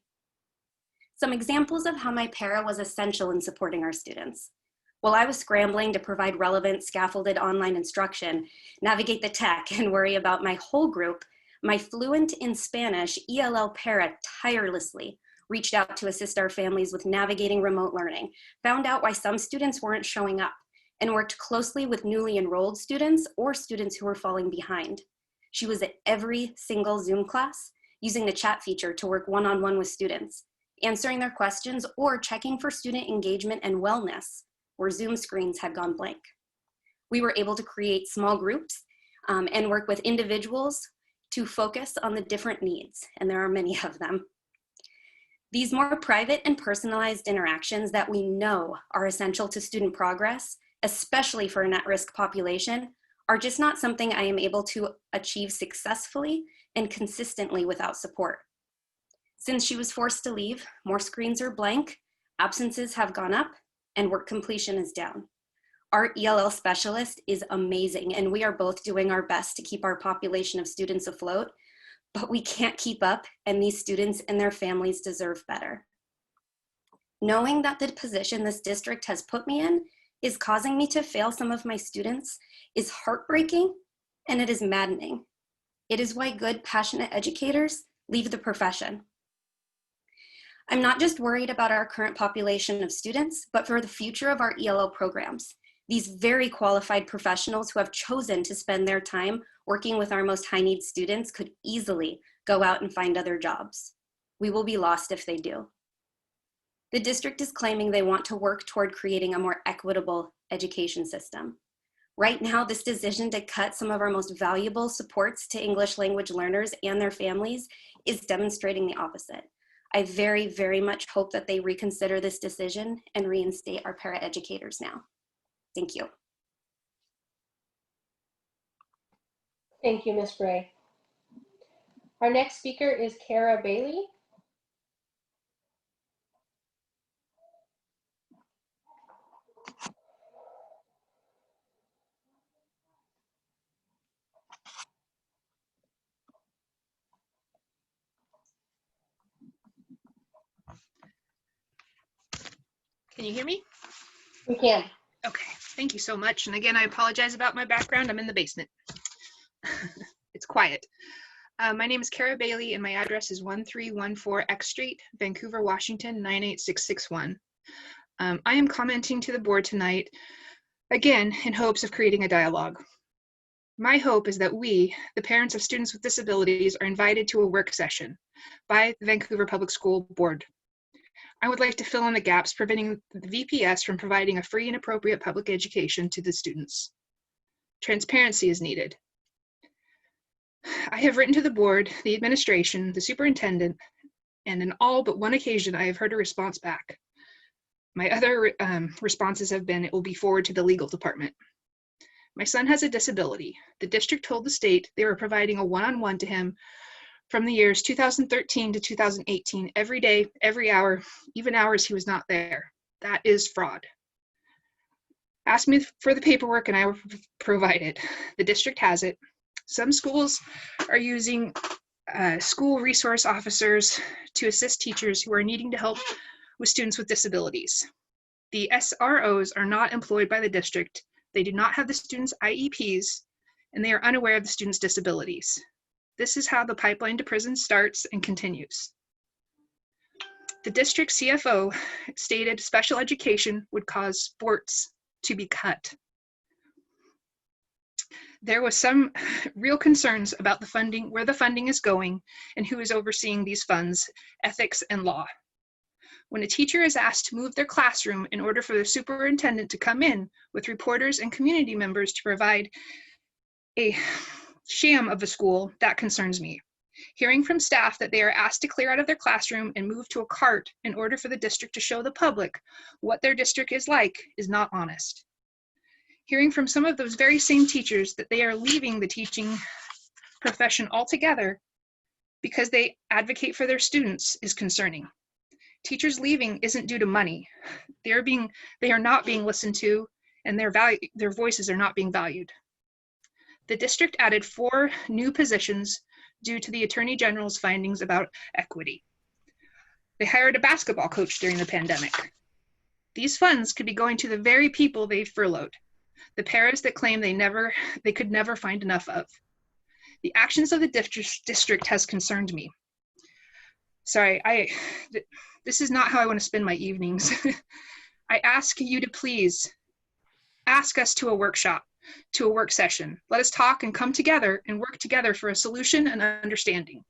Some examples of how my para was essential in supporting our students. While I was scrambling to provide relevant scaffolded online instruction, navigate the tech, and worry about my whole group, my fluent in Spanish ELL para tirelessly reached out to assist our families with navigating remote learning, found out why some students weren't showing up, and worked closely with newly enrolled students or students who were falling behind. She was at every single Zoom class, using the chat feature to work one-on-one with students, answering their questions or checking for student engagement and wellness where Zoom screens had gone blank. We were able to create small groups and work with individuals to focus on the different needs, and there are many of them. These more private and personalized interactions that we know are essential to student progress, especially for an at-risk population, are just not something I am able to achieve successfully and consistently without support. Since she was forced to leave, more screens are blank, absences have gone up, and work completion is down. Our ELL specialist is amazing, and we are both doing our best to keep our population of students afloat, but we can't keep up, and these students and their families deserve better. Knowing that the position this district has put me in is causing me to fail some of my students is heartbreaking, and it is maddening. It is why good, passionate educators leave the profession. I'm not just worried about our current population of students, but for the future of our ELL programs. These very qualified professionals who have chosen to spend their time working with our most high-need students could easily go out and find other jobs. We will be lost if they do. The district is claiming they want to work toward creating a more equitable education system. Right now, this decision to cut some of our most valuable supports to English language learners and their families is demonstrating the opposite. I very, very much hope that they reconsider this decision and reinstate our paraeducators now. Thank you. Thank you, Ms. Bray. Our next speaker is Kara Bailey. Can you hear me? We can. Okay, thank you so much. And again, I apologize about my background. I'm in the basement. It's quiet. My name is Kara Bailey and my address is 1314 X Street, Vancouver, Washington, 98661. I am commenting to the board tonight, again, in hopes of creating a dialogue. My hope is that we, the parents of students with disabilities, are invited to a work session by the Vancouver Public School Board. I would like to fill in the gaps preventing the VPS from providing a free and appropriate public education to the students. Transparency is needed. I have written to the board, the administration, the superintendent, and in all but one occasion, I have heard a response back. My other responses have been, it will be forwarded to the legal department. My son has a disability. The district told the state they were providing a one-on-one to him from the years 2013 to 2018, every day, every hour, even hours he was not there. That is fraud. Ask me for the paperwork and I will provide it. The district has it. Some schools are using school resource officers to assist teachers who are needing to help with students with disabilities. The SROs are not employed by the district. They do not have the students' IEPs, and they are unaware of the students' disabilities. This is how the pipeline to prison starts and continues. The district CFO stated special education would cause sports to be cut. There was some real concerns about the funding, where the funding is going, and who is overseeing these funds, ethics, and law. When a teacher is asked to move their classroom in order for the superintendent to come in with reporters and community members to provide a sham of a school, that concerns me. Hearing from staff that they are asked to clear out of their classroom and move to a cart in order for the district to show the public what their district is like is not honest. Hearing from some of those very same teachers that they are leaving the teaching profession altogether because they advocate for their students is concerning. Teachers leaving isn't due to money. They are not being listened to, and their voices are not being valued. The district added 4 new positions due to the Attorney General's findings about equity. They hired a basketball coach during the pandemic. These funds could be going to the very people they furloughed, the paras that claim they could never find enough of. The actions of the district has concerned me. Sorry, this is not how I want to spend my evenings. I ask you to please ask us to a workshop, to a work session. Let us talk and come together and work together for a solution and understanding.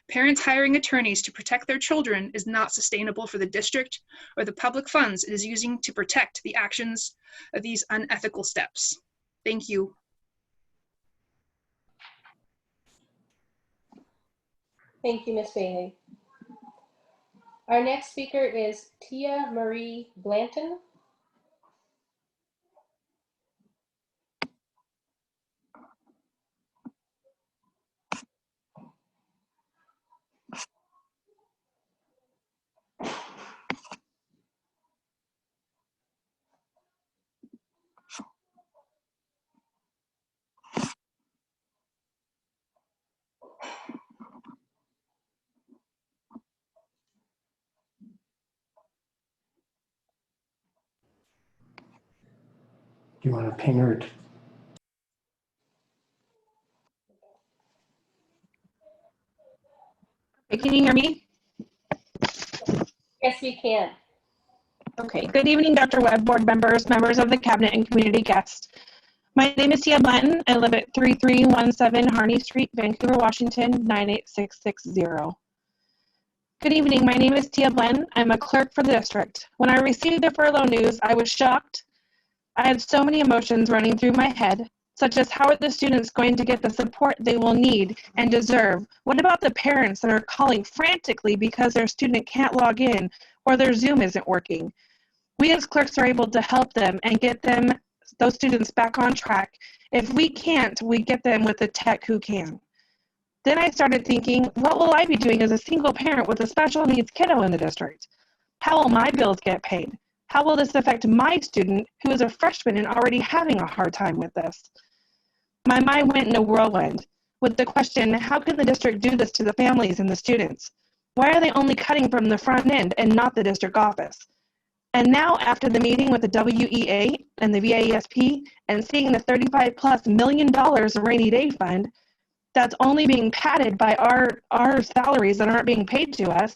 Parents hiring attorneys to protect their children is not sustainable for the district or the public funds it is using to protect the actions of these unethical steps. Thank you. Thank you, Ms. Bailey. Our next speaker is Tia Marie Blanton. Do you want to ping her? Can you hear me? Yes, we can. Okay. Good evening, Dr. Webb, board members, members of the cabinet, and community guests. My name is Tia Blanton. I live at 3317 Harney Street, Vancouver, Washington, 98660. Good evening. My name is Tia Blanton. I'm a clerk for the district. When I received the furlough news, I was shocked. I had so many emotions running through my head, such as how are the students going to get the support they will need and deserve? What about the parents that are calling frantically because their student can't log in or their Zoom isn't working? We as clerks are able to help them and get those students back on track. If we can't, we get them with the tech who can. Then I started thinking, what will I be doing as a single parent with a special needs kiddo in the district? How will my bills get paid? How will this affect my student who is a freshman and already having a hard time with this? My mind went in a whirlwind with the question, how can the district do this to the families and the students? Why are they only cutting from the front end and not the district office? And now after the meeting with the WEA and the VASP and seeing the $35+ million rainy day fund that's only being padded by our salaries that aren't being paid to us,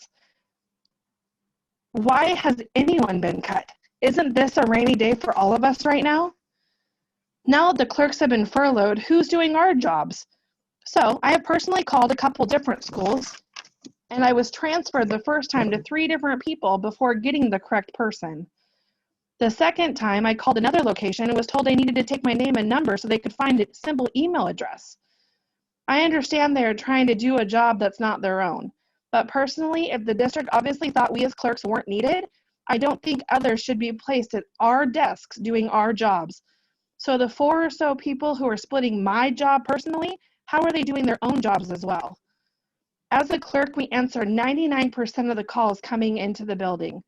why has anyone been cut? Isn't this a rainy day for all of us right now? Now that the clerks have been furloughed, who's doing our jobs? So I have personally called a couple different schools, and I was transferred the first time to 3 different people before getting the correct person. The second time, I called another location and was told I needed to take my name and number so they could find a simple email address. I understand they are trying to do a job that's not their own, but personally, if the district obviously thought we as clerks weren't needed, I don't think others should be placed at our desks doing our jobs. So the 4 or so people who are splitting my job personally, how are they doing their own jobs as well? As a clerk, we answer 99% of the calls coming into the building.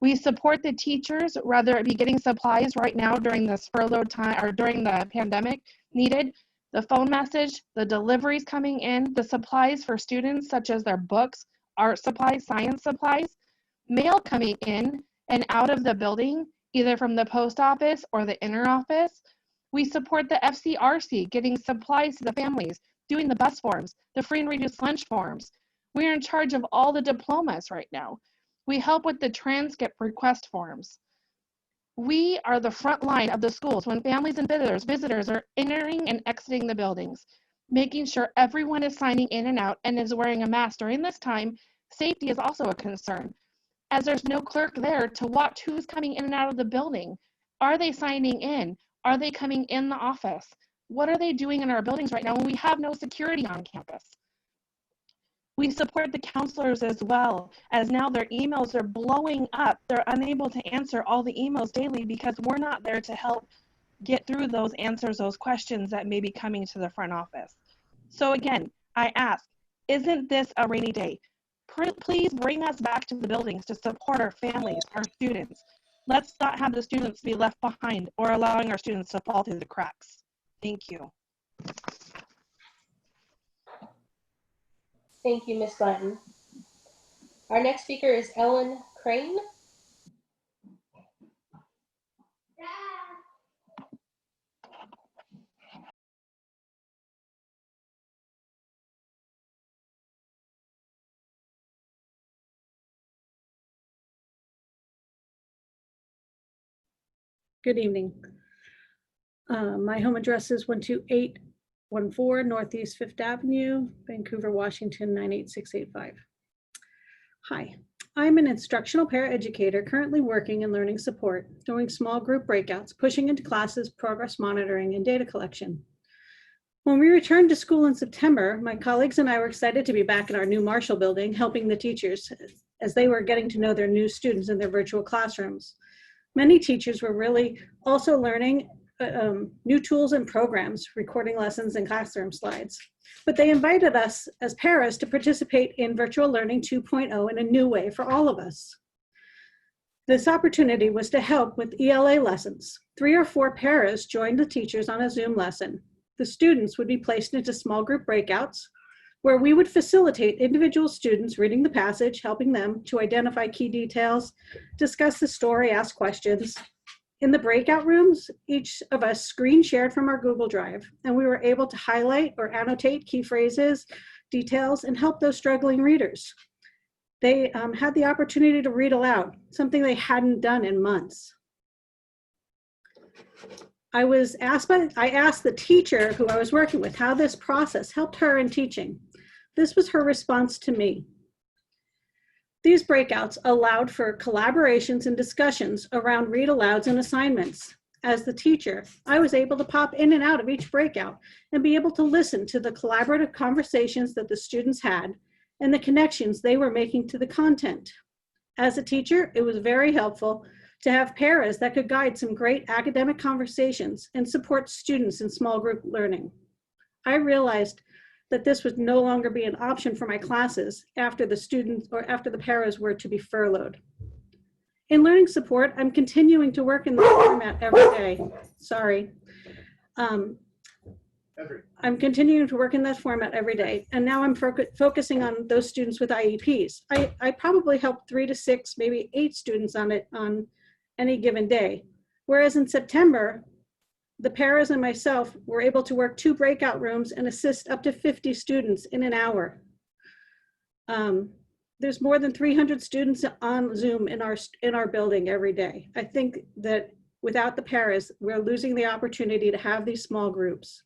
We support the teachers, whether it be getting supplies right now during this furlough time or during the pandemic needed, the phone message, the deliveries coming in, the supplies for students such as their books, art supplies, science supplies, mail coming in and out of the building, either from the post office or the inner office. We support the FCRC, getting supplies to the families, doing the bus forms, the free and reduced lunch forms. We are in charge of all the diplomas right now. We help with the transcript request forms. We are the front line of the schools when families and visitors are entering and exiting the buildings, making sure everyone is signing in and out and is wearing a mask during this time. Safety is also a concern, as there's no clerk there to watch who's coming in and out of the building. Are they signing in? Are they coming in the office? What are they doing in our buildings right now when we have no security on campus? We support the counselors as well, as now their emails are blowing up. They're unable to answer all the emails daily because we're not there to help get through those answers, those questions that may be coming to the front office. So again, I ask, isn't this a rainy day? Please bring us back to the buildings to support our families, our students. Let's not have the students be left behind or allowing our students to fall through the cracks. Thank you. Thank you, Ms. Blanton. Our next speaker is Ellen Crane. Good evening. My home address is 12814 Northeast 5th Avenue, Vancouver, Washington, 98685. Hi, I'm an instructional paraeducator currently working in learning support, doing small group breakouts, pushing into classes, progress monitoring, and data collection. When we returned to school in September, my colleagues and I were excited to be back in our new Marshall building, helping the teachers as they were getting to know their new students in their virtual classrooms. Many teachers were really also learning new tools and programs, recording lessons and classroom slides. But they invited us as paras to participate in Virtual Learning 2.0 in a new way for all of us. This opportunity was to help with ELA lessons. 3 or 4 paras joined the teachers on a Zoom lesson. The students would be placed into small group breakouts where we would facilitate individual students reading the passage, helping them to identify key details, discuss the story, ask questions. In the breakout rooms, each of us screen shared from our Google Drive, and we were able to highlight or annotate key phrases, details, and help those struggling readers. They had the opportunity to read aloud, something they hadn't done in months. I asked the teacher who I was working with how this process helped her in teaching. This was her response to me. These breakouts allowed for collaborations and discussions around read alouds and assignments. As the teacher, I was able to pop in and out of each breakout and be able to listen to the collaborative conversations that the students had and the connections they were making to the content. As a teacher, it was very helpful to have paras that could guide some great academic conversations and support students in small group learning. I realized that this would no longer be an option for my classes after the students or after the paras were to be furloughed. In learning support, I'm continuing to work in this format every day. Sorry. I'm continuing to work in that format every day, and now I'm focusing on those students with IEPs. I probably help 3 to 6, maybe 8 students on it on any given day. Whereas in September, the paras and myself were able to work 2 breakout rooms and assist up to 50 students in an hour. There's more than 300 students on Zoom in our building every day. I think that Without the paras, we're losing the opportunity to have these small groups.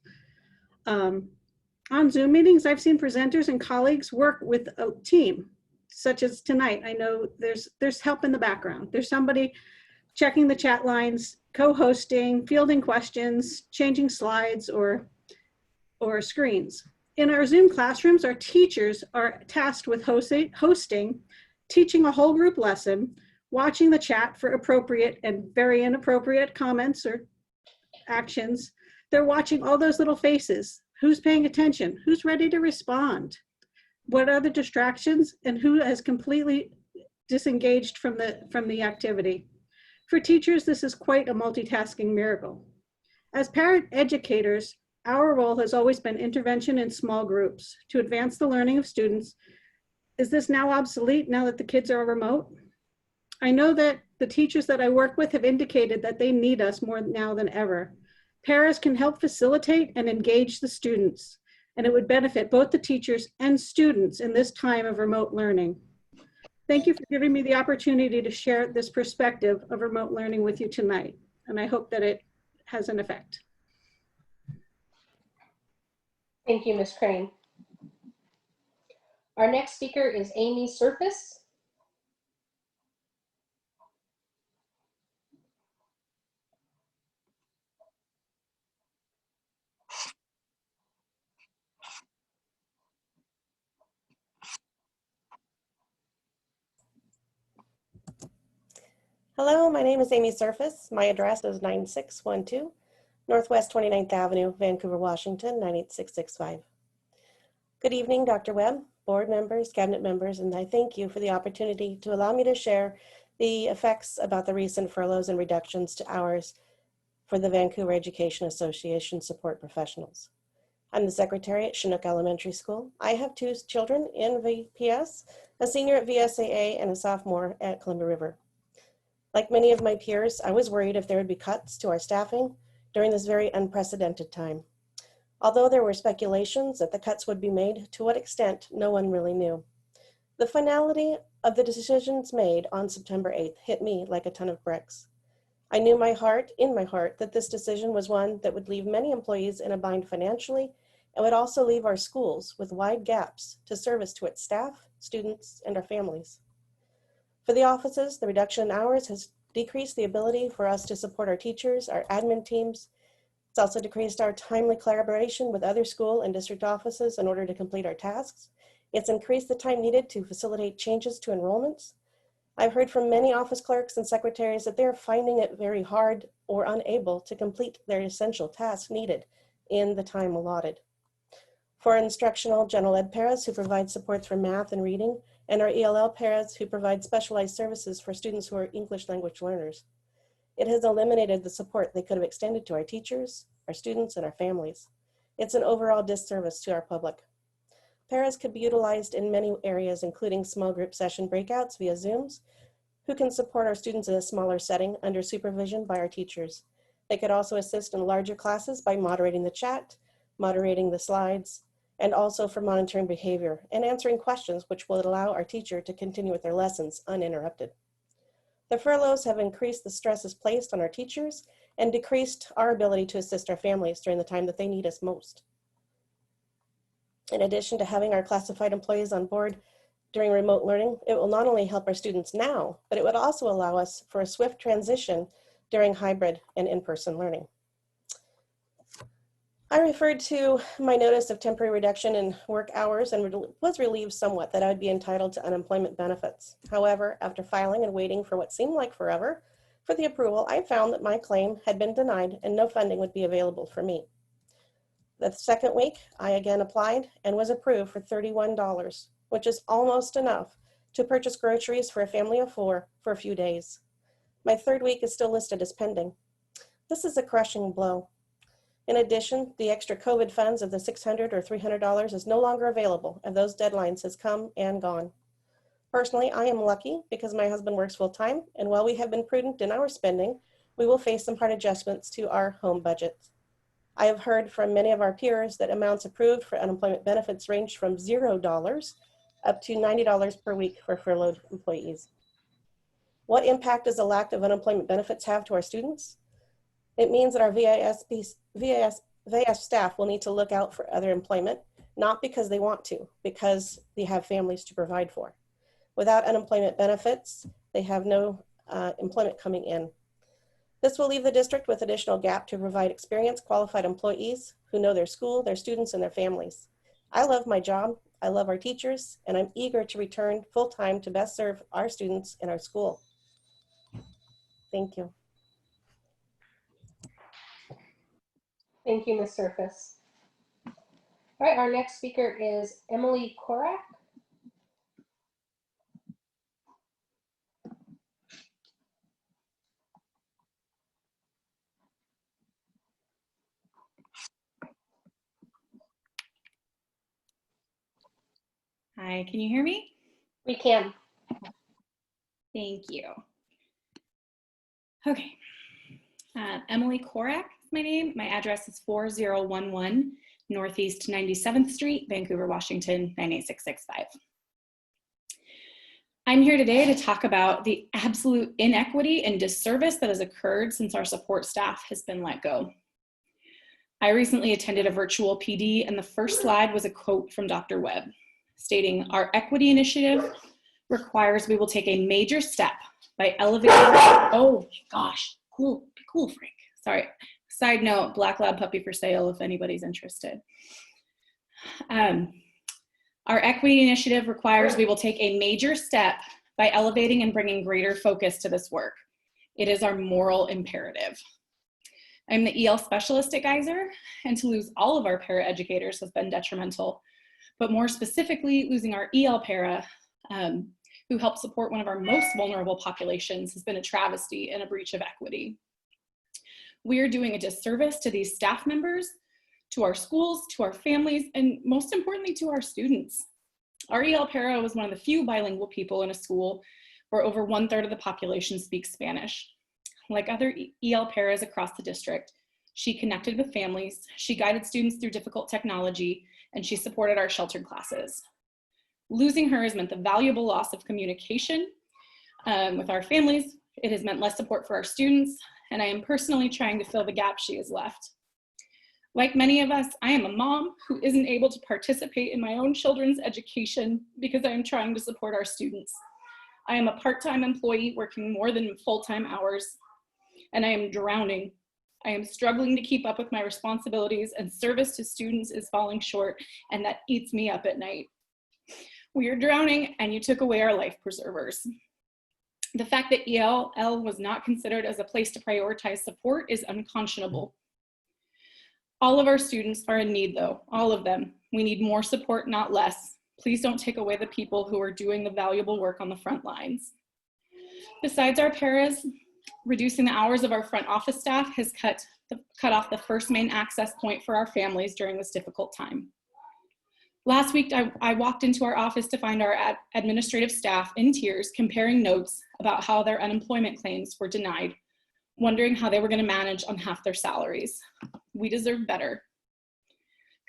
On Zoom meetings, I've seen presenters and colleagues work with a team, such as tonight. I know there's help in the background. There's somebody checking the chat lines, co-hosting, fielding questions, changing slides or screens. In our Zoom classrooms, our teachers are tasked with hosting, teaching a whole group lesson, watching the chat for appropriate and very inappropriate comments or actions. They're watching all those little faces. Who's paying attention? Who's ready to respond? What are the distractions? And who has completely disengaged from the activity? For teachers, this is quite a multitasking miracle. As parent educators, our role has always been intervention in small groups to advance the learning of students. Is this now obsolete now that the kids are remote? I know that the teachers that I work with have indicated that they need us more now than ever. Paras can help facilitate and engage the students, and it would benefit both the teachers and students in this time of remote learning. Thank you for giving me the opportunity to share this perspective of remote learning with you tonight, and I hope that it has an effect. Thank you, Ms. Crane. Our next speaker is Amy Surface. Hello, my name is Amy Surface. My address is 9612 Northwest 29th Avenue, Vancouver, Washington, 98665. Good evening, Dr. Webb, board members, cabinet members, and I thank you for the opportunity to allow me to share the effects about the recent furloughs and reductions to hours for the Vancouver Education Association support professionals. I'm the secretary at Chinook Elementary School. I have 2 children in VPS, a senior at VSAA and a sophomore at Columbia River. Like many of my peers, I was worried if there would be cuts to our staffing during this very unprecedented time. Although there were speculations that the cuts would be made, to what extent, no one really knew. The finality of the decisions made on September 8th hit me like a ton of bricks. I knew in my heart, that this decision was one that would leave many employees in a bind financially and would also leave our schools with wide gaps to service to its staff, students, and our families. For the offices, the reduction in hours has decreased the ability for us to support our teachers, our admin teams. It's also decreased our timely collaboration with other school and district offices in order to complete our tasks. It's increased the time needed to facilitate changes to enrollments. I've heard from many office clerks and secretaries that they're finding it very hard or unable to complete their essential tasks needed in the time allotted. For instructional general ed paras who provide supports for math and reading, and our ELL paras who provide specialized services for students who are English language learners. It has eliminated the support they could have extended to our teachers, our students, and our families. It's an overall disservice to our public. Paras could be utilized in many areas, including small group session breakouts via Zooms, who can support our students in a smaller setting under supervision by our teachers. They could also assist in larger classes by moderating the chat, moderating the slides, and also for monitoring behavior and answering questions which will allow our teacher to continue with their lessons uninterrupted. The furloughs have increased the stresses placed on our teachers and decreased our ability to assist our families during the time that they need us most. In addition to having our classified employees on board during remote learning, it will not only help our students now, but it would also allow us for a swift transition during hybrid and in-person learning. I referred to my notice of temporary reduction in work hours and was relieved somewhat that I would be entitled to unemployment benefits. However, after filing and waiting for what seemed like forever for the approval, I found that my claim had been denied and no funding would be available for me. The second week, I again applied and was approved for $31, which is almost enough to purchase groceries for a family of 4 for a few days. My third week is still listed as pending. This is a crushing blow. In addition, the extra COVID funds of the $600 or $300 is no longer available, and those deadlines has come and gone. Personally, I am lucky because my husband works full-time, and while we have been prudent in our spending, we will face some hard adjustments to our home budget. I have heard from many of our peers that amounts approved for unemployment benefits range from $0 up to $90 per week for furloughed employees. What impact does the lack of unemployment benefits have to our students? It means that our VIS staff will need to look out for other employment, not because they want to, because they have families to provide for. Without unemployment benefits, they have no employment coming in. This will leave the district with additional gap to provide experienced, qualified employees who know their school, their students, and their families. I love my job, I love our teachers, and I'm eager to return full-time to best serve our students in our school. Thank you. Thank you, Ms. Surface. All right, our next speaker is Emily Korak. Hi, can you hear me? We can. Thank you. Okay. Emily Korak is my name. My address is 4011 Northeast 97th Street, Vancouver, Washington, 98665. I'm here today to talk about the absolute inequity and disservice that has occurred since our support staff has been let go. I recently attended a virtual PD, and the first slide was a quote from Dr. Webb stating, "Our equity initiative requires we will take a major step by elevating," oh gosh, cool, Frank. Sorry. Side note, Black Lab puppy for sale if anybody's interested. Our equity initiative requires we will take a major step by elevating and bringing greater focus to this work. It is our moral imperative. I'm the EL specialist at Geyser, and to lose all of our paraeducators has been detrimental. But more specifically, losing our EL para, who help support one of our most vulnerable populations, has been a travesty and a breach of equity. We are doing a disservice to these staff members, to our schools, to our families, and most importantly, to our students. Our EL para was one of the few bilingual people in a school where over 1/3 of the population speaks Spanish. Like other EL paras across the district, she connected with families, she guided students through difficult technology, and she supported our sheltered classes. Losing her has meant the valuable loss of communication with our families. It has meant less support for our students, and I am personally trying to fill the gap she has left. Like many of us, I am a mom who isn't able to participate in my own children's education because I am trying to support our students. I am a part-time employee working more than full-time hours, and I am drowning. I am struggling to keep up with my responsibilities, and service to students is falling short, and that eats me up at night. We are drowning, and you took away our life preservers. The fact that ELL was not considered as a place to prioritize support is unconscionable. All of our students are in need though, all of them. We need more support, not less. Please don't take away the people who are doing the valuable work on the front lines. Besides our paras, reducing the hours of our front office staff has cut off the first main access point for our families during this difficult time. Last week, I walked into our office to find our administrative staff in tears comparing notes about how their unemployment claims were denied, wondering how they were going to manage on half their salaries. We deserve better.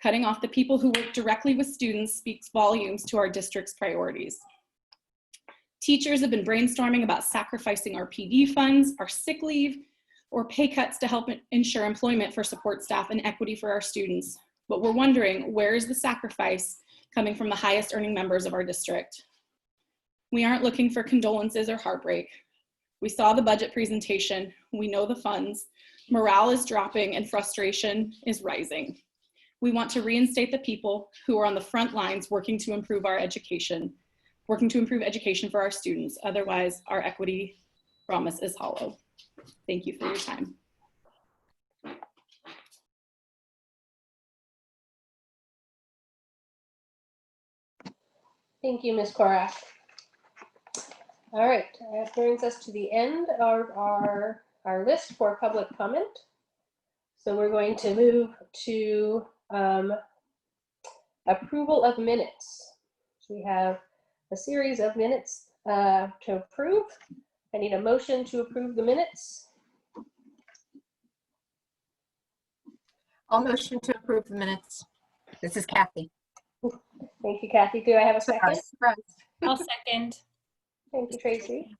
Cutting off the people who work directly with students speaks volumes to our district's priorities. Teachers have been brainstorming about sacrificing our PD funds, our sick leave, or pay cuts to help ensure employment for support staff and equity for our students. But we're wondering, where is the sacrifice coming from the highest earning members of our district? We aren't looking for condolences or heartbreak. We saw the budget presentation, we know the funds, morale is dropping and frustration is rising. We want to reinstate the people who are on the front lines working to improve our education, working to improve education for our students. Otherwise, our equity promise is hollow. Thank you for your time. Thank you, Ms. Korak. All right, that brings us to the end of our list for public comment. So we're going to move to approval of minutes. So we have a series of minutes to approve. I need a motion to approve the minutes. I'll motion to approve the minutes. This is Kathy. Thank you, Kathy. Do I have a second? I'll second. Thank you, Tracy.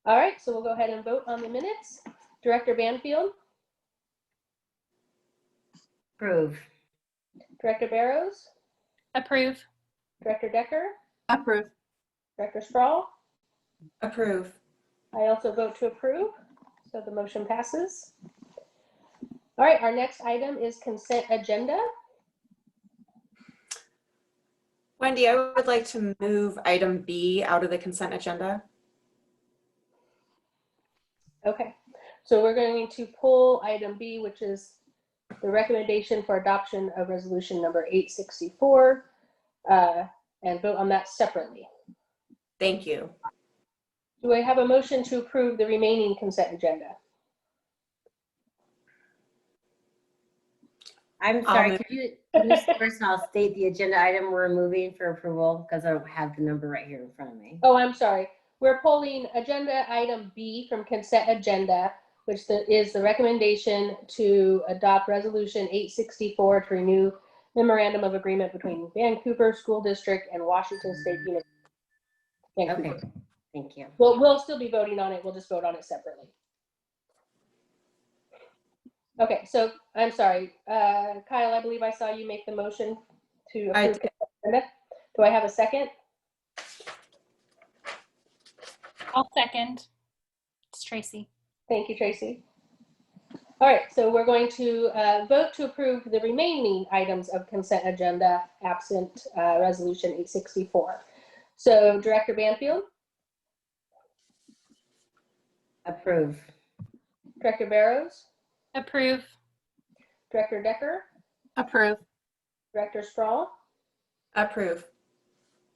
All right, so we'll go ahead and vote on the minutes. Director Banfield, Approve. Director Barrows, Approve. Director Decker, Approve. Director Strahl. Approve. I also vote to approve, so the motion passes. All right, our next item is consent agenda. Wendy, I would like to move item B out of the consent agenda. Okay, so we're going to pull item B, which is the recommendation for adoption of resolution number 864, and vote on that separately. Thank you. Do I have a motion to approve the remaining consent agenda? I'm sorry, could you first, I'll state the agenda item we're moving for approval because I don't have the number right here in front of me. Oh, I'm sorry. We're pulling agenda item B from consent agenda, which is the recommendation to adopt resolution 864 to renew memorandum of agreement between Vancouver School District and Washington State University. Vancouver. Okay, thank you. Well, we'll still be voting on it. We'll just vote on it separately. Okay, so I'm sorry. Kyle, I believe I saw you make the motion to approve consent agenda. Do I have a second? I'll second. It's Tracy. Thank you, Tracy. All right, so we're going to vote to approve the remaining items of consent agenda absent resolution 864. So Director Banfield? Approve. Director Barrows? Approve. Director Decker? Approve. Director Strahl? Approve.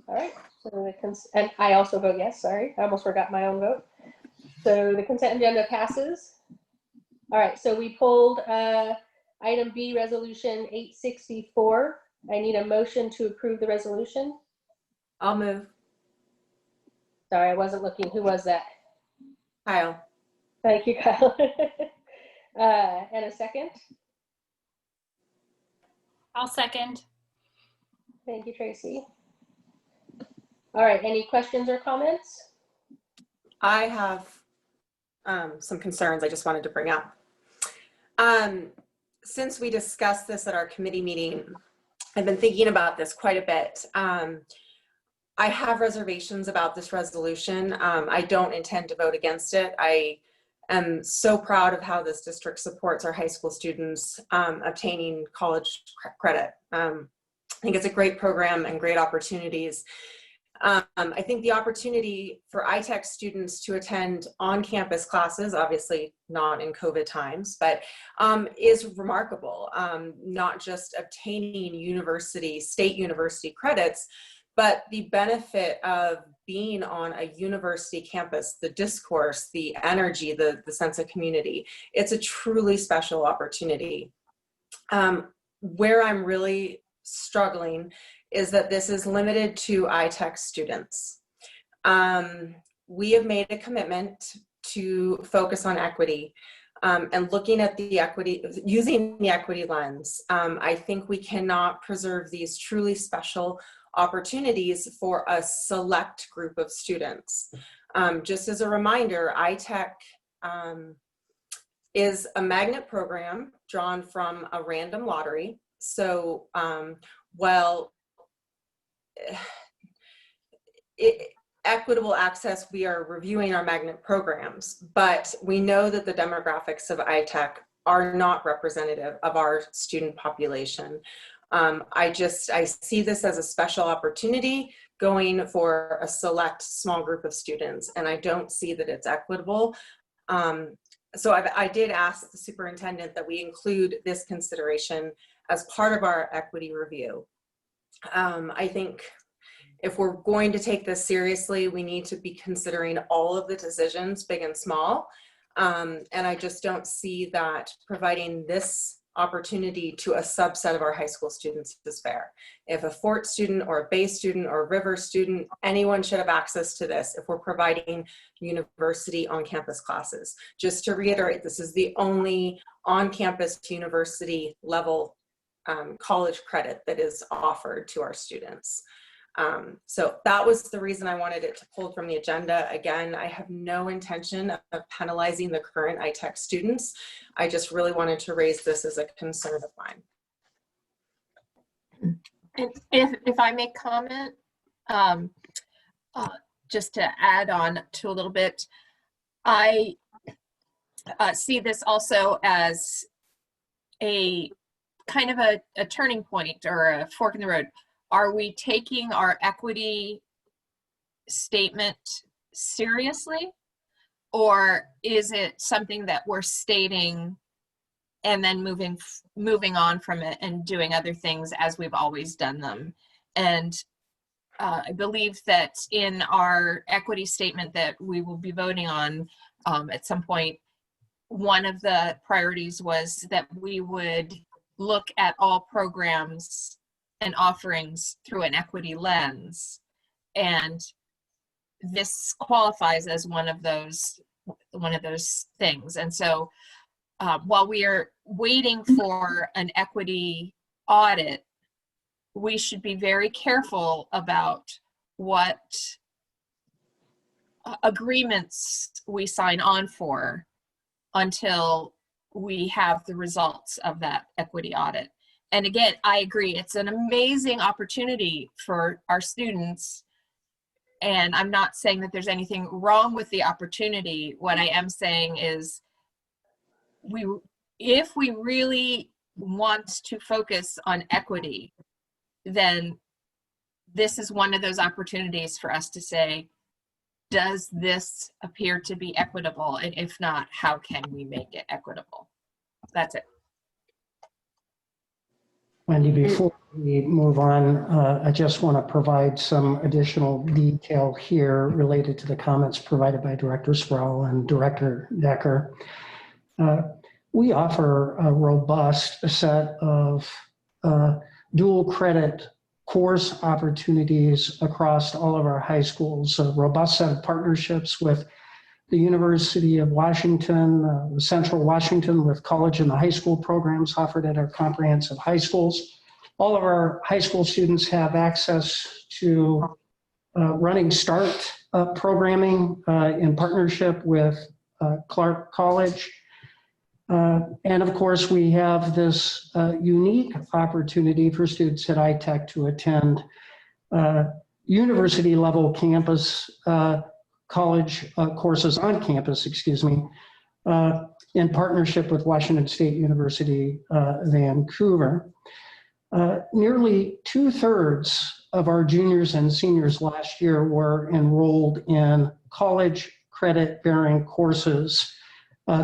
All right, so and I also vote yes, sorry. I almost forgot my own vote. So the consent agenda passes. All right, so we pulled item B, resolution 864. I need a motion to approve the resolution. I'll move. Sorry, I wasn't looking. Who was that? Kyle. Thank you, Kyle. And a second? I'll second. Thank you, Tracy. All right, any questions or comments? I have some concerns I just wanted to bring up. Since we discussed this at our committee meeting, I've been thinking about this quite a bit. I have reservations about this resolution. I don't intend to vote against it. I am so proud of how this district supports our high school students obtaining college credit. I think it's a great program and great opportunities. I think the opportunity for ITech students to attend on-campus classes, obviously not in COVID times, but is remarkable. Not just obtaining state university credits, but the benefit of being on a university campus, the discourse, the energy, the sense of community. It's a truly special opportunity. Where I'm really struggling is that this is limited to ITech students. We have made a commitment to focus on equity and looking at the equity, using the equity lens. I think we cannot preserve these truly special opportunities for a select group of students. Just as a reminder, ITech is a magnet program drawn from a random lottery. So equitable access, we are reviewing our magnet programs, but we know that the demographics of ITech are not representative of our student population. I see this as a special opportunity going for a select small group of students, and I don't see that it's equitable. So I did ask the superintendent that we include this consideration as part of our equity review. I think if we're going to take this seriously, we need to be considering all of the decisions, big and small. And I just don't see that providing this opportunity to a subset of our high school students is fair. If a Fort student or a Bay student or a River student, anyone should have access to this if we're providing university on-campus classes. Just to reiterate, this is the only on-campus university level college credit that is offered to our students. So that was the reason I wanted it to pull from the agenda. Again, I have no intention of penalizing the current iTech students. I just really wanted to raise this as a concern of mine. And if I may comment, just to add on to a little bit, I see this also as a kind of a turning point or a fork in the road. Are we taking our equity statement seriously, or is it something that we're stating and then moving on from it and doing other things as we've always done them? And I believe that in our equity statement that we will be voting on at some point, one of the priorities was that we would look at all programs and offerings through an equity lens. And this qualifies as one of those things. And so while we are waiting for an equity audit, we should be very careful about what agreements we sign on for until we have the results of that equity audit. And again, I agree, it's an amazing opportunity for our students. And I'm not saying that there's anything wrong with the opportunity. What I am saying is if we really want to focus on equity, then this is one of those opportunities for us to say, does this appear to be equitable? And if not, how can we make it equitable? That's it. Wendy, before we move on, I just want to provide some additional detail here related to the comments provided by Director Sproul and Director Decker. We offer a robust set of dual credit course opportunities across all of our high schools, a robust set of partnerships with the University of Washington, Central Washington, with college and the high school programs offered at our comprehensive high schools. All of our high school students have access to Running Start programming in partnership with Clark College. And of course, we have this unique opportunity for students at iTech to attend university level campus college courses on campus, in partnership with Washington State University, Vancouver. Nearly 2/3 of our juniors and seniors last year were enrolled in college credit bearing courses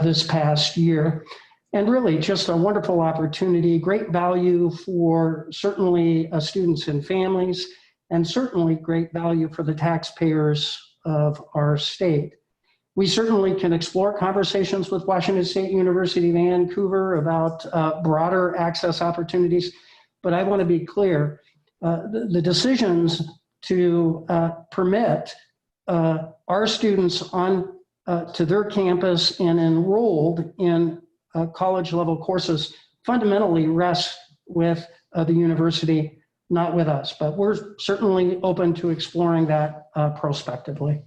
this past year. And really just a wonderful opportunity, great value for certainly students and families, and certainly great value for the taxpayers of our state. We certainly can explore conversations with Washington State University, Vancouver about broader access opportunities, but I want to be clear, the decisions to permit our students on to their campus and enrolled in college level courses fundamentally rest with the university, not with us, but we're certainly open to exploring that prospectively.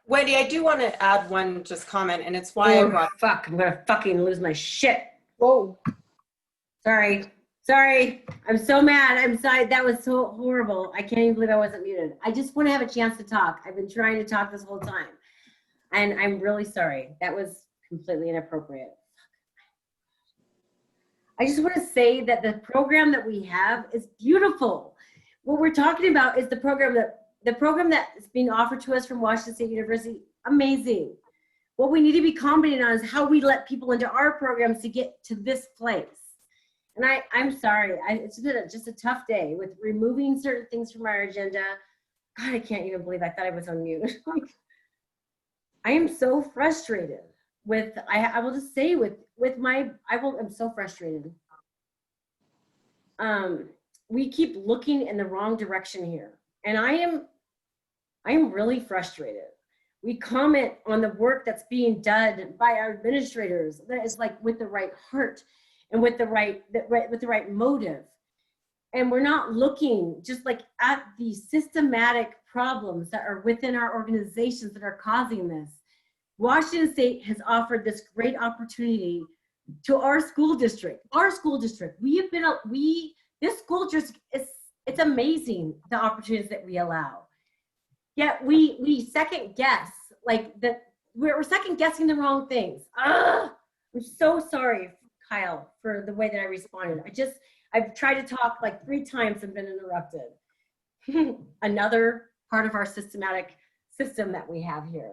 Wendy, I do want to add one just comment, and it's why I brought. Fuck, I'm gonna fucking lose my shit. Whoa. Sorry, I'm so mad. I'm sorry, that was so horrible. I can't even believe I wasn't muted. I just want to have a chance to talk. I've been trying to talk this whole time. And I'm really sorry. That was completely inappropriate. I just want to say that the program that we have is beautiful. What we're talking about is the program that is being offered to us from Washington State University, amazing. What we need to be commenting on is how we let people into our programs to get to this place. And I'm sorry, it's been just a tough day with removing certain things from our agenda. God, I can't even believe I thought I was on mute. I am so frustrated with, I will just say I'm so frustrated. We keep looking in the wrong direction here. And I am really frustrated. We comment on the work that's being done by our administrators that is like with the right heart and with the right motive. and we're not looking just like at the systematic problems that are within our organizations that are causing this. Washington State has offered this great opportunity to our school district. This school district it's amazing the opportunities that we allow. Yet we second guess, like that we're second guessing the wrong things. I'm so sorry, Kyle, for the way that I responded. I've tried to talk like 3 times and been interrupted. Another part of our systematic system that we have here.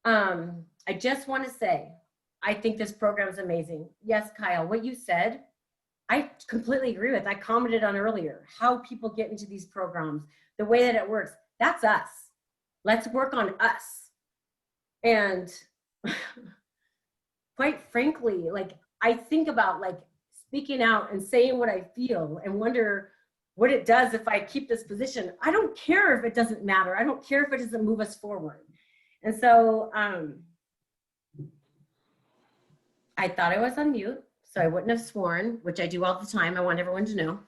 I just want to say, I think this program is amazing. Yes, Kyle, what you said, I completely agree with. I commented on earlier how people get into these programs, the way that it works. That's us. Let's work on us. And quite frankly, like I think about like speaking out and saying what I feel and wonder what it does if I keep this position. I don't care if it doesn't matter. I don't care if it doesn't move us forward. And so I thought I was on mute, so I wouldn't have sworn, which I do all the time. I want everyone to know.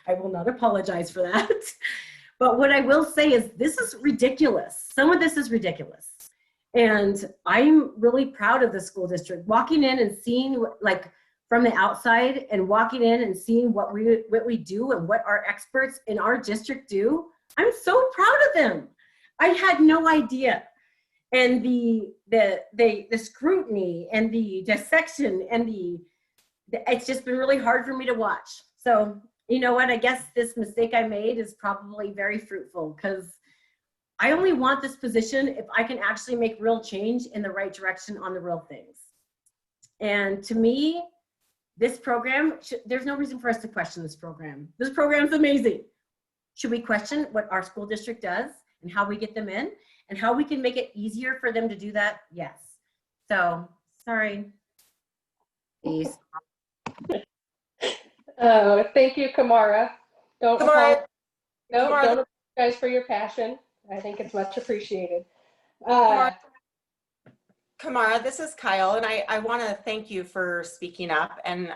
I will not apologize for that. But what I will say is this is ridiculous. Some of this is ridiculous. And I'm really proud of the school district. Walking in and seeing like from the outside and walking in and seeing what we do and what our experts in our district do, I'm so proud of them. I had no idea. And the scrutiny and the dissection and it's just been really hard for me to watch. So you know what, I guess this mistake I made is probably very fruitful because I only want this position if I can actually make real change in the right direction on the real things. And to me, this program, there's no reason for us to question this program. This program is amazing. Should we question what our school district does and how we get them in and how we can make it easier for them to do that? Yes. So, sorry. Peace. Oh, thank you, Kamara. Don't Kamara, apologize for your passion. I think it's much appreciated. Kamara, this is Kyle, and I want to thank you for speaking up. And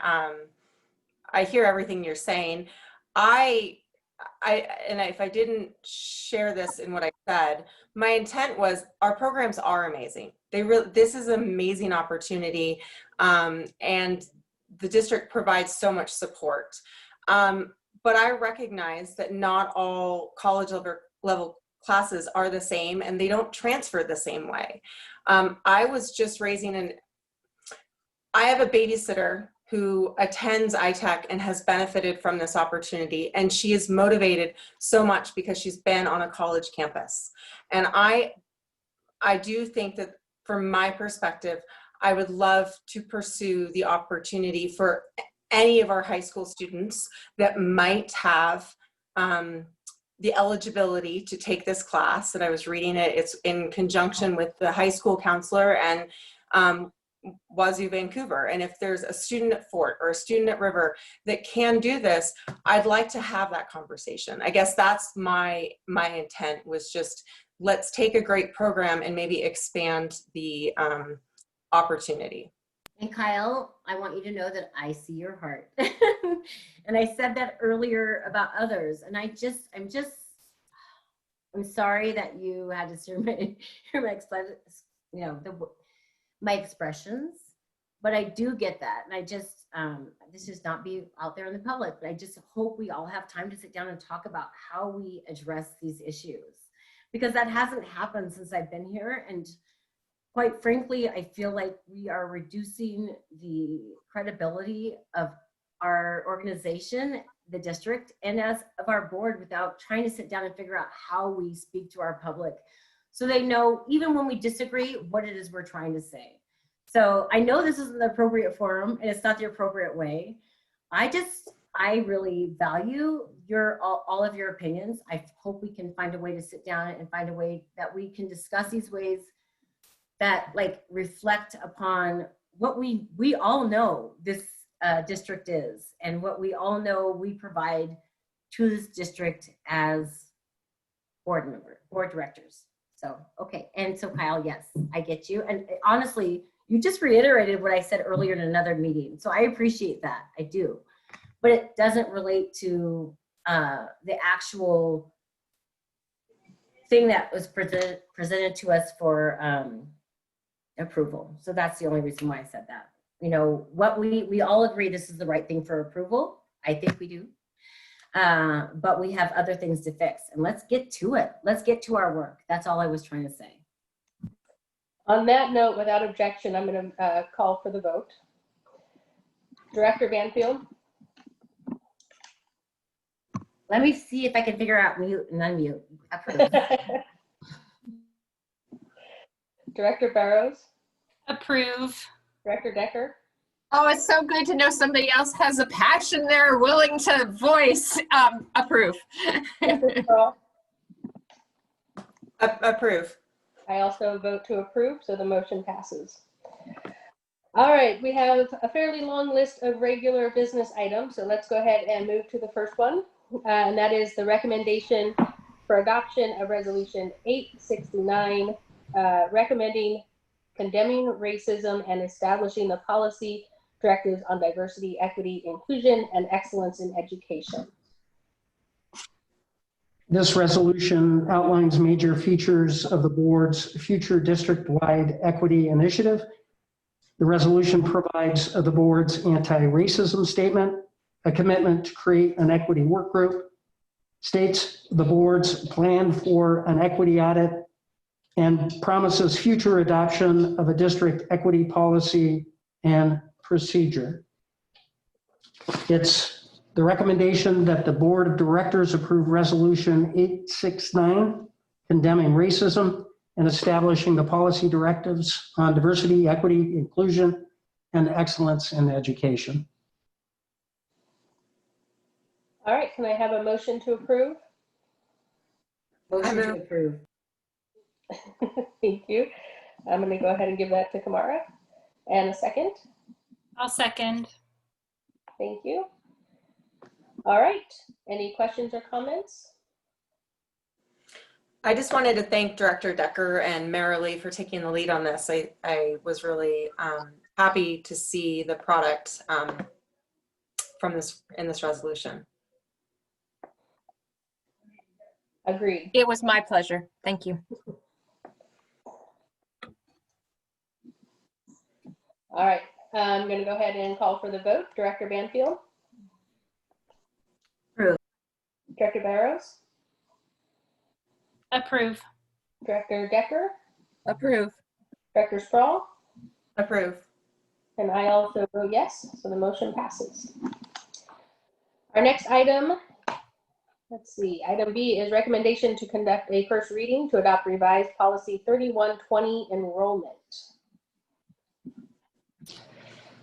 I hear everything you're saying. If I didn't share this in what I said, my intent was our programs are amazing. This is an amazing opportunity, and the district provides so much support. But I recognize that not all college level classes are the same, and they don't transfer the same way. I was just I have a babysitter who attends ITech and has benefited from this opportunity, and she is motivated so much because she's been on a college campus. And I do think that from my perspective, I would love to pursue the opportunity for any of our high school students that might have the eligibility to take this class. And I was reading it, it's in conjunction with the high school counselor and Wazoo Vancouver. And if there's a student at Fort or a student at River that can do this, I'd like to have that conversation. I guess that's my intent, was just let's take a great program and maybe expand the opportunity. And Kyle, I want you to know that I see your heart. And I said that earlier about others. And I'm sorry that you had to hear my expressions, but I do get that. And I just, this should not be out there in the public, but I just hope we all have time to sit down and talk about how we address these issues, because that hasn't happened since I've been here. And quite frankly, I feel like we are reducing the credibility of our organization, the district, and of our board without trying to sit down and figure out how we speak to our public so they know, even when we disagree, what it is we're trying to say. So I know this isn't the appropriate forum and it's not the appropriate way. I really value all of your opinions. I hope we can find a way to sit down and find a way that we can discuss these ways that like reflect upon what we all know this district is, and what we all know we provide to this district as board directors. So, okay, and so Kyle, yes, I get you. And honestly, you just reiterated what I said earlier in another meeting. So I appreciate that, I do. but it doesn't relate to the actual thing that was presented to us for approval. So that's the only reason why I said that. You know, what we all agree this is the right thing for approval. I think we do. But we have other things to fix, and let's get to it. Let's get to our work. That's all I was trying to say. On that note, without objection, I'm going to call for the vote. Director Banfield. Let me see if I can figure out mute and unmute. Approve. Director Barrows. Approve. Director Decker. Oh, it's so good to know somebody else has a passion they're willing to voice. Approve. Approve. I also vote to approve, so the motion passes. All right, we have a fairly long list of regular business items, so let's go ahead and move to the first one, and that is the recommendation for adoption of Resolution 869, recommending condemning racism and establishing the policy directives on diversity, equity, inclusion, and excellence in education. This resolution outlines major features of the board's future district-wide equity initiative. The resolution provides the board's anti-racism statement, a commitment to create an equity work group, states the board's plan for an equity audit, and promises future adoption of a district equity policy and procedure. It's the recommendation that the board of directors approve Resolution 869, condemning racism and establishing the policy directives on diversity, equity, inclusion, and excellence in education. All right, can I have a motion to approve? Motion to approve. Thank you. I'm going to go ahead and give that to Kamara. And a second? I'll second. Thank you. All right, any questions or comments? I just wanted to thank Director Decker and Marilee for taking the lead on this. I was really happy to see the product from this in this resolution. Agreed. It was my pleasure. Thank you. All right, I'm going to go ahead and call for the vote. Director Banfield? Approve. Director Barrows? Approve. Director Decker? Approve. Director Sproul? Approve. And I also vote yes, so the motion passes. Our next item, let's see, item B is recommendation to conduct a first reading to adopt revised policy 3120 enrollment.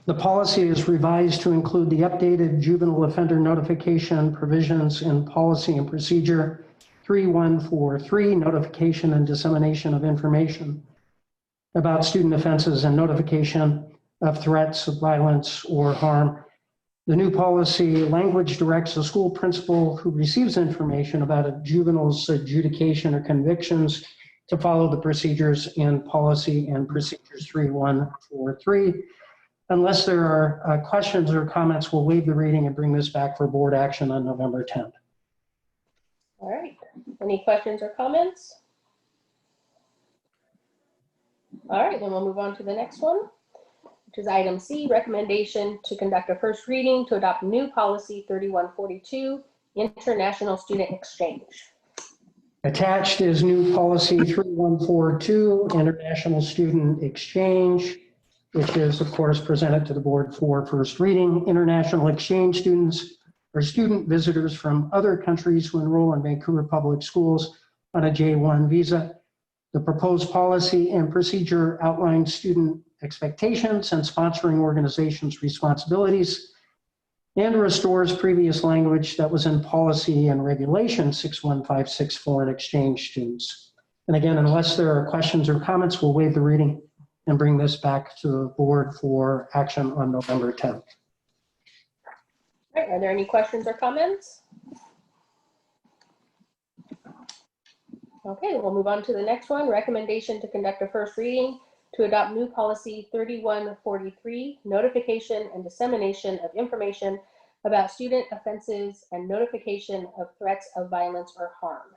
The policy is revised to include the updated juvenile offender notification provisions in policy and procedure 3143, notification and dissemination of information about student offenses and notification of threats of violence or harm. The new policy language directs a school principal who receives information about a juvenile's adjudication or convictions to follow the procedures in policy and procedures 3143. Unless there are questions or comments, we'll waive the reading and bring this back for board action on November 10th. All right, any questions or comments? All right, then we'll move on to the next one, which is item C, recommendation to conduct a first reading to adopt new policy 3142, international student exchange. Attached is new policy 3142, international student exchange, which is, of course, presented to the board for first reading. International exchange students are student visitors from other countries who enroll in Vancouver public schools on a J1 visa. The proposed policy and procedure outlines student expectations and sponsoring organizations' responsibilities, and restores previous language that was in policy and regulation 61564 for foreign exchange students. And again, unless there are questions or comments, we'll waive the reading and bring this back to the board for action on November 10th. All right, are there any questions or comments? Okay, we'll move on to the next one. Recommendation to conduct a first reading to adopt new policy 3143, notification and dissemination of information about student offenses and notification of threats of violence or harm.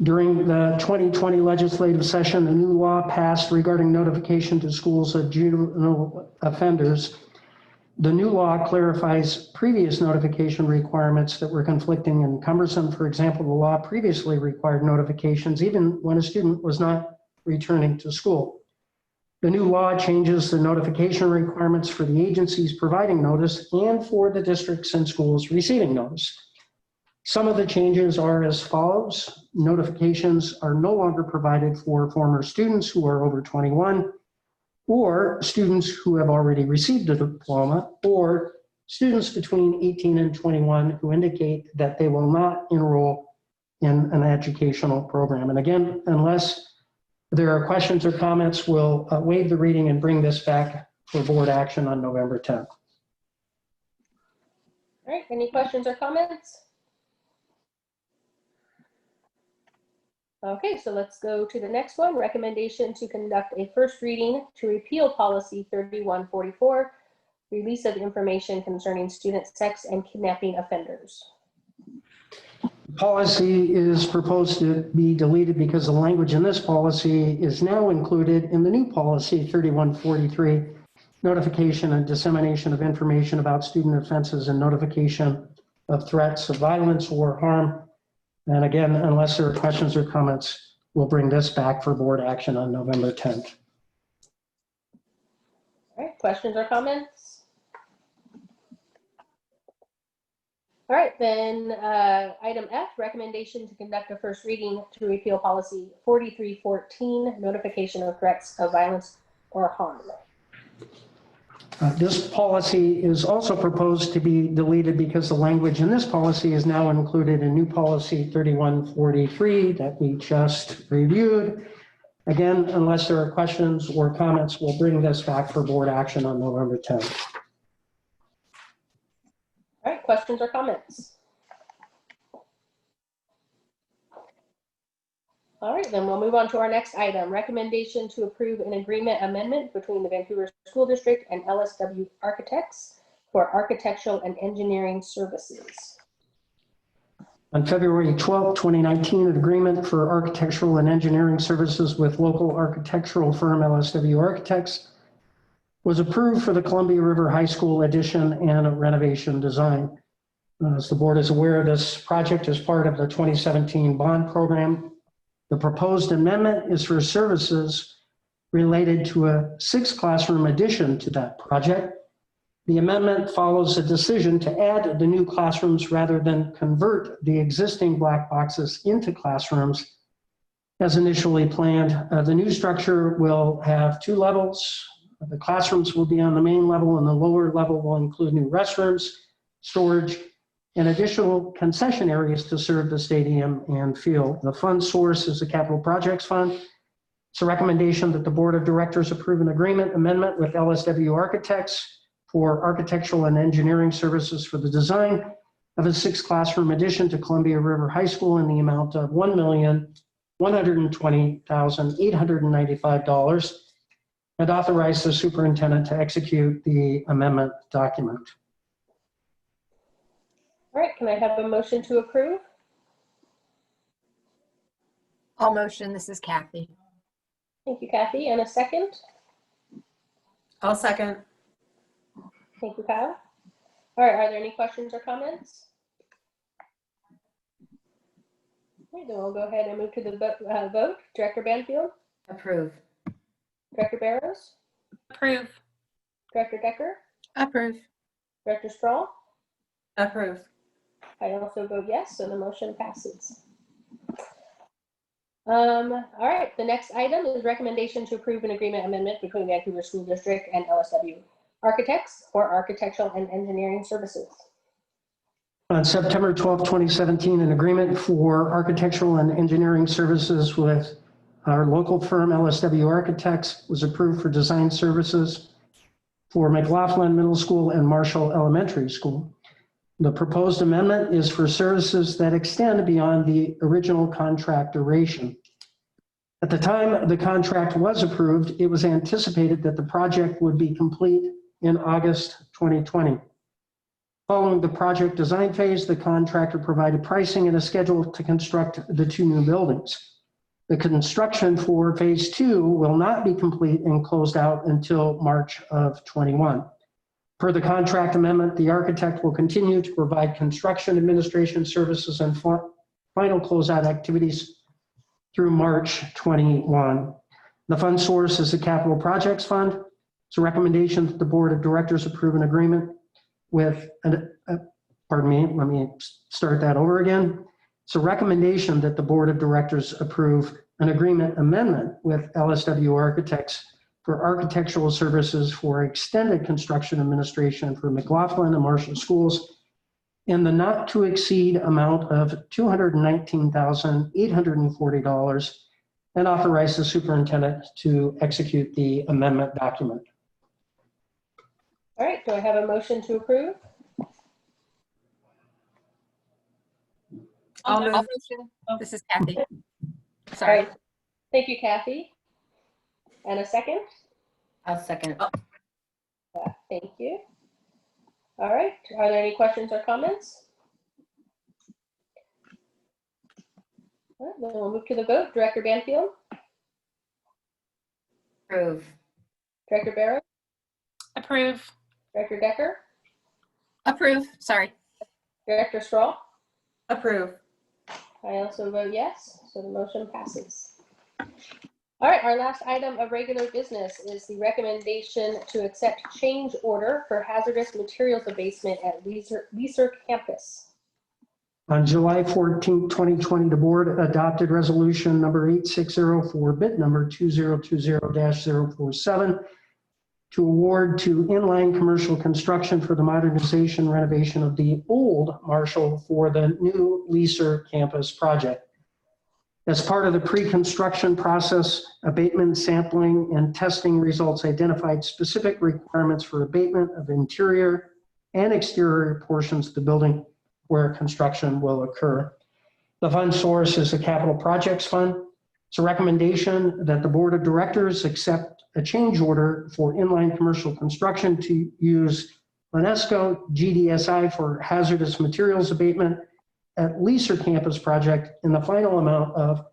During the 2020 legislative session, a new law passed regarding notification to schools of juvenile offenders. The new law clarifies previous notification requirements that were conflicting and cumbersome. For example, the law previously required notifications even when a student was not returning to school. The new law changes the notification requirements for the agencies providing notice and for the districts and schools receiving notice. Some of the changes are as follows. Notifications are no longer provided for former students who are over 21, or students who have already received a diploma, or students between 18 and 21 who indicate that they will not enroll in an educational program. And again, unless there are questions or comments, we'll waive the reading and bring this back for board action on November 10th. All right, any questions or comments? Okay, so let's go to the next one. Recommendation to conduct a first reading to repeal policy 3144, release of information concerning student sex and kidnapping offenders. Policy is proposed to be deleted because the language in this policy is now included in the new policy 3143, notification and dissemination of information about student offenses and notification of threats of violence or harm. And again, unless there are questions or comments, we'll bring this back for board action on November 10th. All right, questions or comments? All right, then item F, recommendation to conduct a first reading to repeal policy 4314, notification of threats of violence or harm. This policy is also proposed to be deleted because the language in this policy is now included in new policy 3143 that we just reviewed. Again, unless there are questions or comments, we'll bring this back for board action on November 10th. All right, questions or comments? All right, then we'll move on to our next item, recommendation to approve an agreement amendment between the Vancouver School District and LSW Architects for architectural and engineering services. On February 12, 2019, an agreement for architectural and engineering services with local architectural firm LSW Architects was approved for the Columbia River High School addition and renovation design. As the board is aware, this project is part of the 2017 bond program. The proposed amendment is for services related to a 6th classroom addition to that project. The amendment follows a decision to add the new classrooms rather than convert the existing black boxes into classrooms as initially planned. The new structure will have 2 levels. The classrooms will be on the main level, and the lower level will include new restrooms, storage, and additional concession areas to serve the stadium and field. The fund source is the Capital Projects Fund. It's a recommendation that the Board of Directors approve an agreement amendment with LSW Architects for architectural and engineering services for the design of a 6th classroom addition to Columbia River High School in the amount of $1,120,895 and authorize the superintendent to execute the amendment document. All right, can I have a motion to approve? I'll motion. This is Kathy. Thank you, Kathy. And a second? I'll second. Thank you, Kyle. All right, are there any questions or comments? Okay, then we'll go ahead and move to the vote. Director Banfield? Approve. Director Barrows? Approve. Director Decker? Approve. Director Strahl? Approve. I also vote yes, so the motion passes. All right, the next item is recommendation to approve an agreement amendment between Vancouver School District and LSW Architects for architectural and engineering services. On September 12, 2017, an agreement for architectural and engineering services with our local firm LSW Architects was approved for design services for McLaughlin Middle School and Marshall Elementary School. The proposed amendment is for services that extend beyond the original contract duration. At the time the contract was approved, it was anticipated that the project would be complete in August 2020. Following the project design phase, the contractor provided pricing and a schedule to construct the 2 new buildings. The construction for phase 2 will not be complete and closed out until March of 21. Per the contract amendment, the architect will continue to provide construction administration services and final closeout activities through March 21. The fund source is the Capital Projects Fund. It's a recommendation that the Board of Directors approve an agreement with, pardon me, let me start that over again. It's a recommendation that the Board of Directors approve an agreement amendment with LSW Architects for architectural services for extended construction administration for McLaughlin and Marshall schools in the not to exceed amount of $219,840 and authorize the superintendent to execute the amendment document. All right, do I have a motion to approve? I'll move. This is Kathy. Sorry. All right. Thank you, Kathy. And a second? I'll second it. Yeah, thank you. All right, are there any questions or comments? All right, then we'll move to the vote. Director Banfield? Approve. Director Barrow? Approve. Director Decker? Approve. Sorry. Director Strahl? Approve. I also vote yes, so the motion passes. All right, our last item of regular business is the recommendation to accept change order for hazardous materials abatement at Leaser campus. On July 14, 2020, the board adopted resolution number 860 for bid number 2020-047 to award to inline commercial construction for the modernization renovation of the old Marshall for the new Leaser campus project. As part of the pre-construction process, abatement sampling and testing results identified specific requirements for abatement of interior and exterior portions of the building where construction will occur. The fund source is the Capital Projects Fund. It's a recommendation that the Board of Directors accept a change order for inline commercial construction to use UNESCO GDSI for hazardous materials abatement at Leaser campus project in the final amount of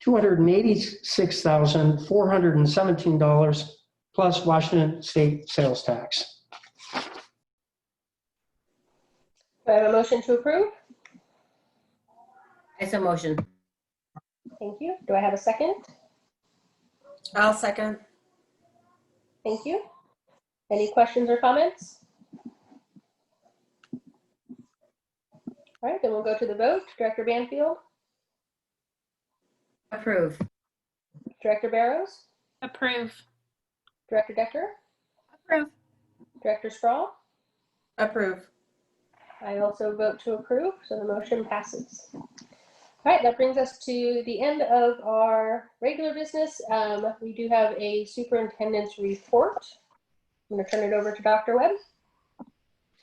$286,417 plus Washington State sales tax. Do I have a motion to approve? It's a motion. Thank you. Do I have a second? I'll second. Thank you. Any questions or comments? All right, then we'll go to the vote. Director Banfield? Approve. Director Barrows? Approve. Director Decker? Approve. Director Strahl? Approve. I also vote to approve, so the motion passes. All right, that brings us to the end of our regular business. We do have a superintendent's report. I'm going to turn it over to Dr. Webb.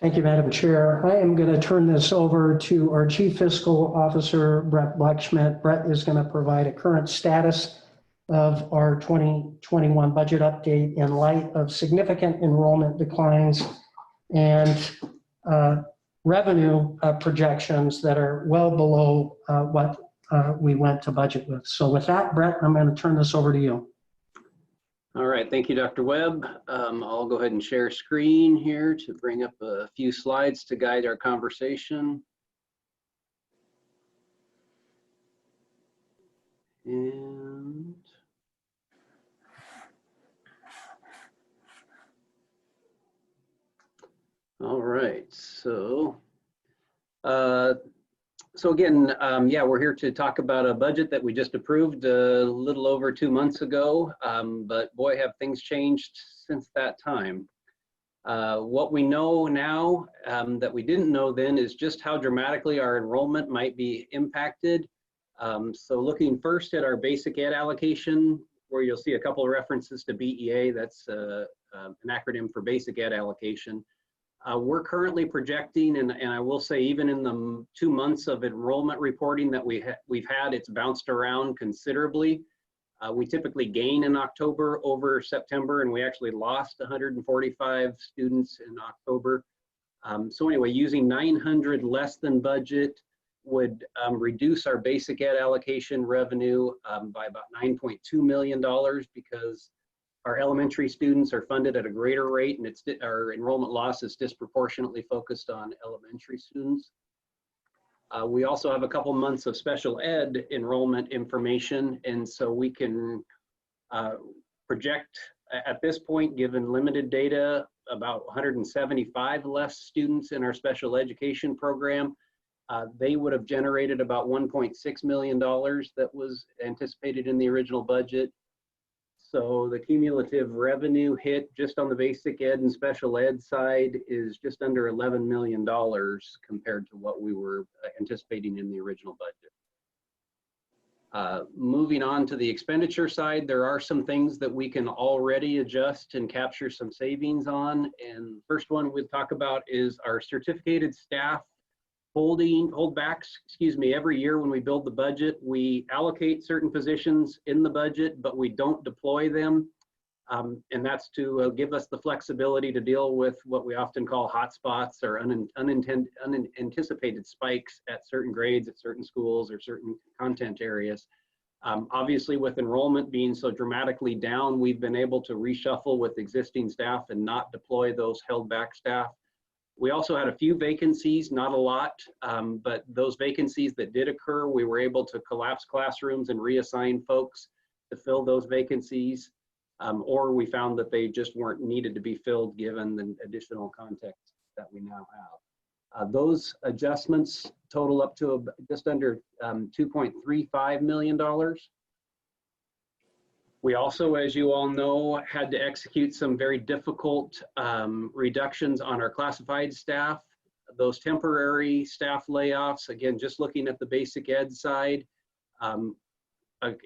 Thank you, Madam Chair. I am going to turn this over to our Chief Fiscal Officer, Brett Blackschmidt. Brett is going to provide a current status of our 2021 budget update in light of significant enrollment declines and revenue projections that are well below what we went to budget with. So with that, Brett, I'm going to turn this over to you. All right, thank you, Dr. Webb. I'll go ahead and share screen here to bring up a few slides to guide our conversation. And all right, so again, yeah, we're here to talk about a budget that we just approved a little over 2 months ago, but boy, have things changed since that time. What we know now that we didn't know then is just how dramatically our enrollment might be impacted. So looking first at our basic ed allocation, where you'll see a couple of references to BEA, that's an acronym for basic ed allocation. We're currently projecting, and I will say even in the 2 months of enrollment reporting that we've had, it's bounced around considerably. We typically gain in October over September, and we actually lost 145 students in October. So anyway, using 900 less than budget would reduce our basic ed allocation revenue by about $9.2 million because our elementary students are funded at a greater rate, and our enrollment loss is disproportionately focused on elementary students. We also have a couple months of special ed enrollment information, and so we can project at this point, given limited data, about 175 less students in our special education program. They would have generated about $1.6 million that was anticipated in the original budget. So the cumulative revenue hit just on the basic ed and special ed side is just under $11 million compared to what we were anticipating in the original budget. Moving on to the expenditure side, there are some things that we can already adjust and capture some savings on. And the first one we'll talk about is our certificated staff holdbacks. Every year when we build the budget, we allocate certain positions in the budget, but we don't deploy them. And that's to give us the flexibility to deal with what we often call hotspots or unanticipated spikes at certain grades at certain schools or certain content areas. Obviously, with enrollment being so dramatically down, we've been able to reshuffle with existing staff and not deploy those held back staff. We also had a few vacancies, not a lot, but those vacancies that did occur, we were able to collapse classrooms and reassign folks to fill those vacancies. Or we found that they just weren't needed to be filled given the additional context that we now have. Those adjustments total up to just under $2.35 million. We also, as you all know, had to execute some very difficult reductions on our classified staff. Those temporary staff layoffs, again, just looking at the basic ed side,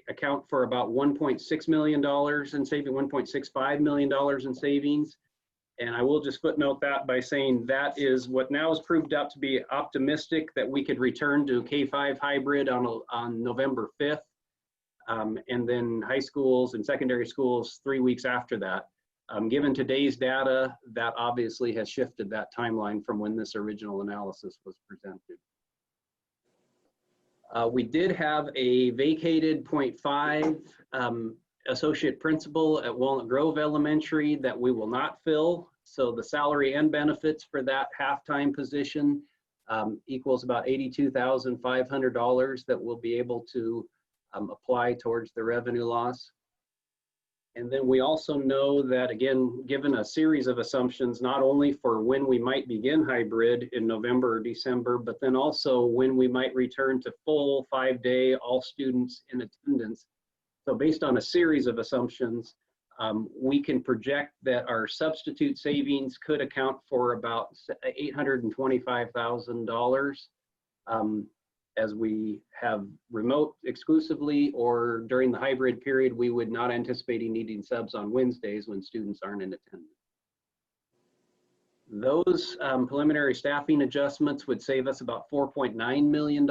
account for about $1.6 million in saving, $1.65 million in savings. And I will just footnote that by saying that is what now is proved out to be optimistic that we could return to K-5 hybrid on November 5th. And then high schools and secondary schools 3 weeks after that. Given today's data, that obviously has shifted that timeline from when this original analysis was presented. We did have a vacated 0.5 associate principal at Walnut Grove Elementary that we will not fill. So the salary and benefits for that half-time position equals about $82,500 that we'll be able to apply towards the revenue loss. And then we also know that, again, given a series of assumptions, not only for when we might begin hybrid in November or December, but then also when we might return to full 5-day, all students in attendance. So based on a series of assumptions, we can project that our substitute savings could account for about $825,000 as we have remote exclusively, or during the hybrid period, we would not anticipate needing subs on Wednesdays when students aren't in attendance. Those preliminary staffing adjustments would save us about $4.9 million.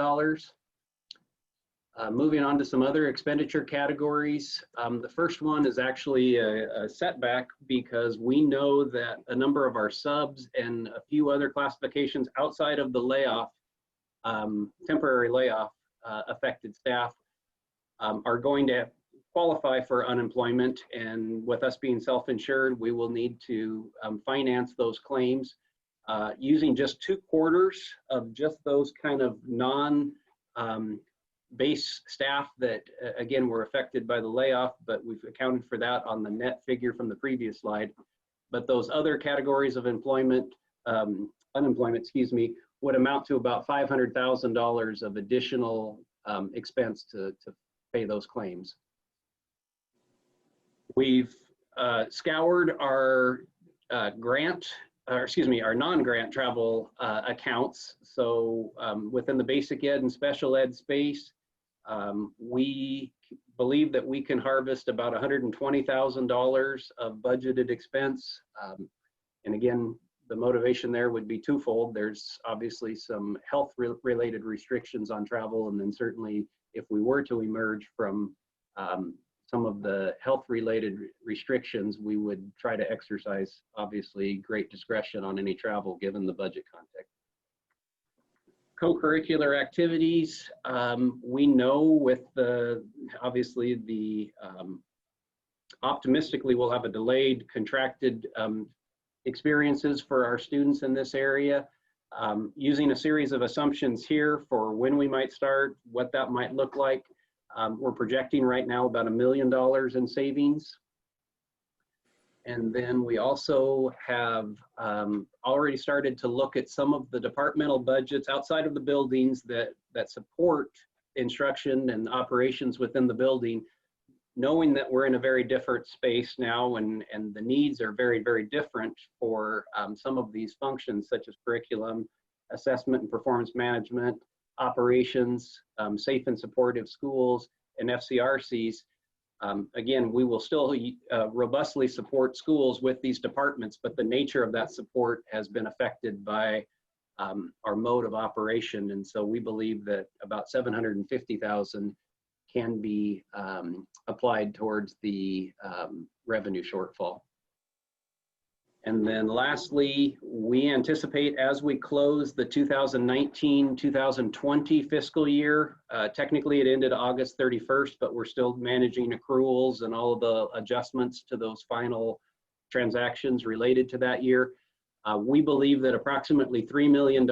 Moving on to some other expenditure categories. The first one is actually a setback because we know that a number of our subs and a few other classifications outside of the layoff, temporary layoff affected staff are going to qualify for unemployment, and with us being self-insured, we will need to finance those claims using just 2 quarters of just those kind of non-base staff that again were affected by the layoff, but we've accounted for that on the net figure from the previous slide. But those other categories of unemployment, would amount to about $500,000 of additional expense to pay those claims. We've scoured our our non-grant travel accounts. So within the basic ed and special ed space, we believe that we can harvest about $120,000 of budgeted expense. And again, the motivation there would be twofold. There's obviously some health related restrictions on travel, and then certainly if we were to emerge from some of the health-related restrictions, we would try to exercise, obviously, great discretion on any travel given the budget context. Co-curricular activities, we know with the, obviously the, optimistically we'll have a delayed contracted experiences for our students in this area. Using a series of assumptions here for when we might start, what that might look like. We're projecting right now about $1 million in savings. And then we also have already started to look at some of the departmental budgets outside of the buildings that support instruction and operations within the building, knowing that we're in a very different space now and the needs are very, very different for some of these functions such as curriculum, assessment and performance management, operations, safe and supportive schools, and FCRCs. Again, we will still robustly support schools with these departments, but the nature of that support has been affected by our mode of operation. And so we believe that about $750,000 can be applied towards the revenue shortfall. And then lastly, we anticipate as we close the 2019-2020 fiscal year, technically it ended August 31st, but we're still managing accruals and all of the adjustments to those final transactions related to that year. We believe that approximately $3 million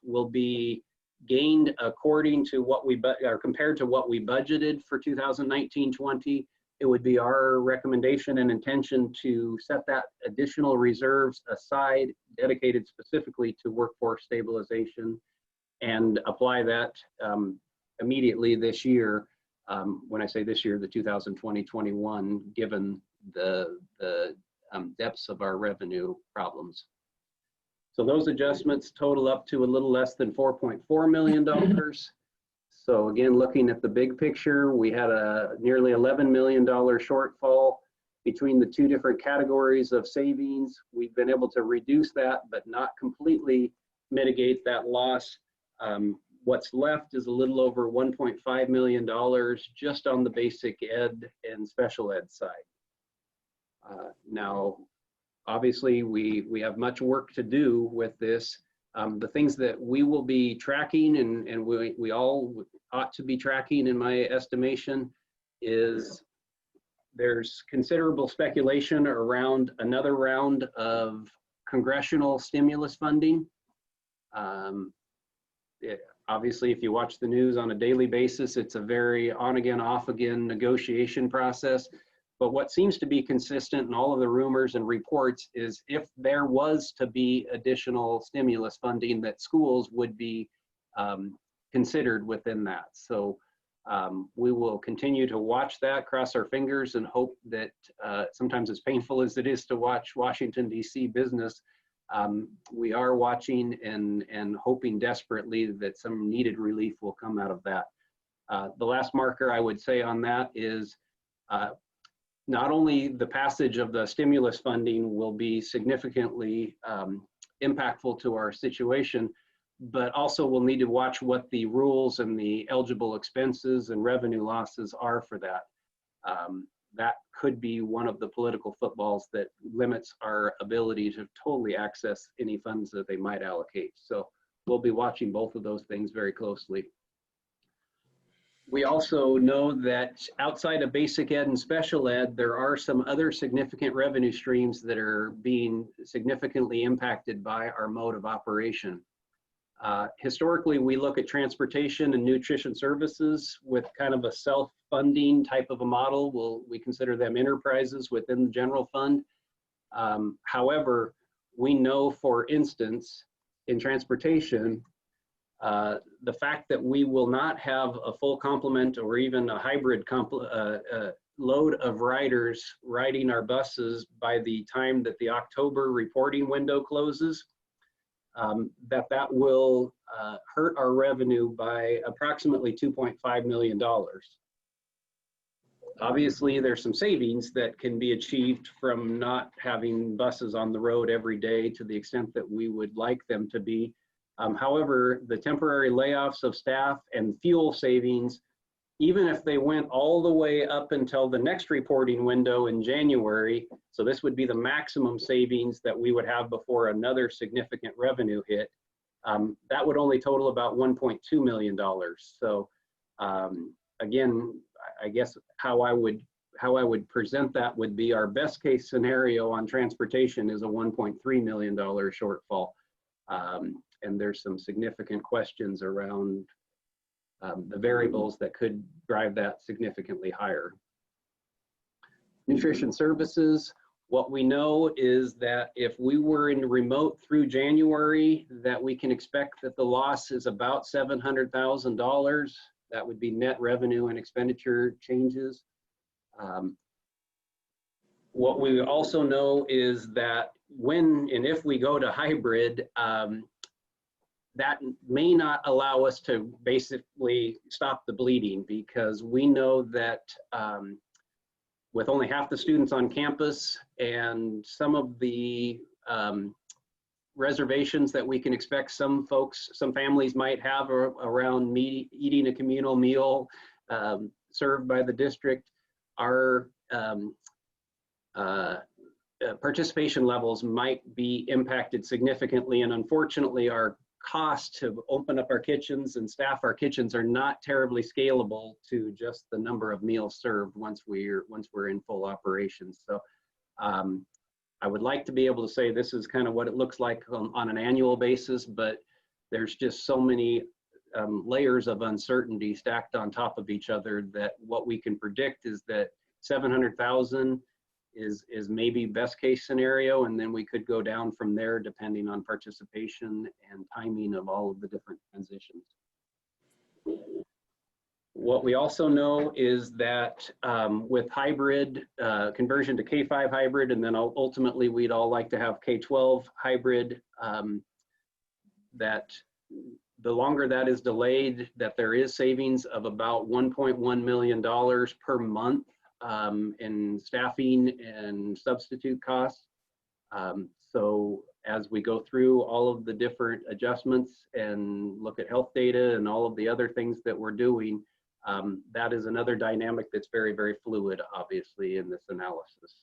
will be gained according to what we, or compared to what we budgeted for 2019-20. It would be our recommendation and intention to set that additional reserves aside, dedicated specifically to workforce stabilization, and apply that immediately this year. When I say this year, the 2020-21, given the depths of our revenue problems. So those adjustments total up to a little less than $4.4 million. So again, looking at the big picture, we had a nearly $11 million shortfall between the two different categories of savings. We've been able to reduce that, but not completely mitigate that loss. What's left is a little over $1.5 million just on the basic ed and special ed side. Now, obviously, we have much work to do with this. The things that we will be tracking and we all ought to be tracking, in my estimation, is there's considerable speculation around another round of congressional stimulus funding. Obviously, if you watch the news on a daily basis, it's a very on-again, off-again negotiation process. But what seems to be consistent in all of the rumors and reports is if there was to be additional stimulus funding, that schools would be considered within that. So we will continue to watch that, cross our fingers, and hope that sometimes as painful as it is to watch Washington, D.C. business, we are watching and hoping desperately that some needed relief will come out of that. The last marker I would say on that is not only the passage of the stimulus funding will be significantly impactful to our situation, but also we'll need to watch what the rules and the eligible expenses and revenue losses are for that. That could be one of the political footballs that limits our ability to totally access any funds that they might allocate. So we'll be watching both of those things very closely. We also know that outside of basic ed and special ed, there are some other significant revenue streams that are being significantly impacted by our mode of operation. Historically, we look at transportation and nutrition services with kind of a self-funding type of a model. We consider them enterprises within the general fund. However, we know, for instance, in transportation, the fact that we will not have a full complement or even a hybrid load of riders riding our buses by the time that the October reporting window closes, that will hurt our revenue by approximately $2.5 million. Obviously, there's some savings that can be achieved from not having buses on the road every day to the extent that we would like them to be. However, the temporary layoffs of staff and fuel savings even if they went all the way up until the next reporting window in January, so this would be the maximum savings that we would have before another significant revenue hit, that would only total about $1.2 million. So again, I guess how I would present that would be our best case scenario on transportation is a $1.3 million shortfall. And there's some significant questions around the variables that could drive that significantly higher. Nutrition services, what we know is that if we were in remote through January, that we can expect that the loss is about $700,000. That would be net revenue and expenditure changes. What we also know is that when and if we go to hybrid, that may not allow us to basically stop the bleeding, because we know that with only half the students on campus and some of the reservations that we can expect some families might have around eating a communal meal served by the district, our participation levels might be impacted significantly. And unfortunately, our cost to open up our kitchens and staff our kitchens are not terribly scalable to just the number of meals served once we're in full operations. So I would like to be able to say this is kind of what it looks like on an annual basis, but there's just so many layers of uncertainty stacked on top of each other that what we can predict is that 700,000 is maybe best case scenario, and then we could go down from there depending on participation and timing of all of the different transitions. What we also know is that with hybrid, conversion to K-5 hybrid, and then ultimately we'd all like to have K-12 hybrid, that the longer that is delayed, that there is savings of about $1.1 million per month in staffing and substitute costs. So as we go through all of the different adjustments and look at health data and all of the other things that we're doing, that is another dynamic that's very, very fluid, obviously, in this analysis.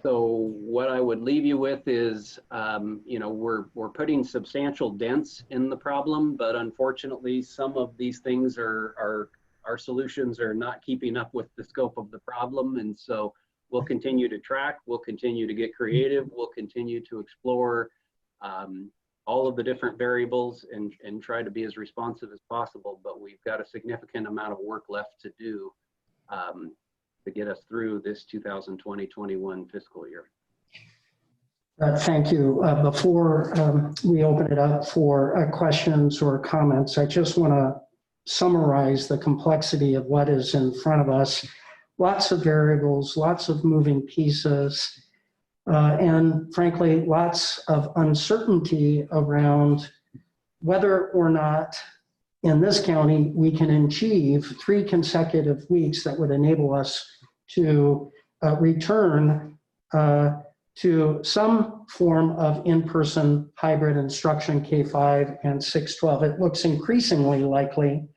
So what I would leave you with is, you know, we're putting substantial dents in the problem, but unfortunately, some of these things our solutions are not keeping up with the scope of the problem. And so we'll continue to track, we'll continue to get creative, we'll continue to explore all of the different variables and try to be as responsive as possible. But we've got a significant amount of work left to do to get us through this 2020-21 fiscal year. Thank you. Before we open it up for questions or comments, I just want to summarize the complexity of what is in front of us. Lots of variables, lots of moving pieces, and frankly, lots of uncertainty around whether or not in this county we can achieve 3 consecutive weeks that would enable us to return to some form of in-person hybrid instruction, K-5 and 6-12. It looks increasingly likely,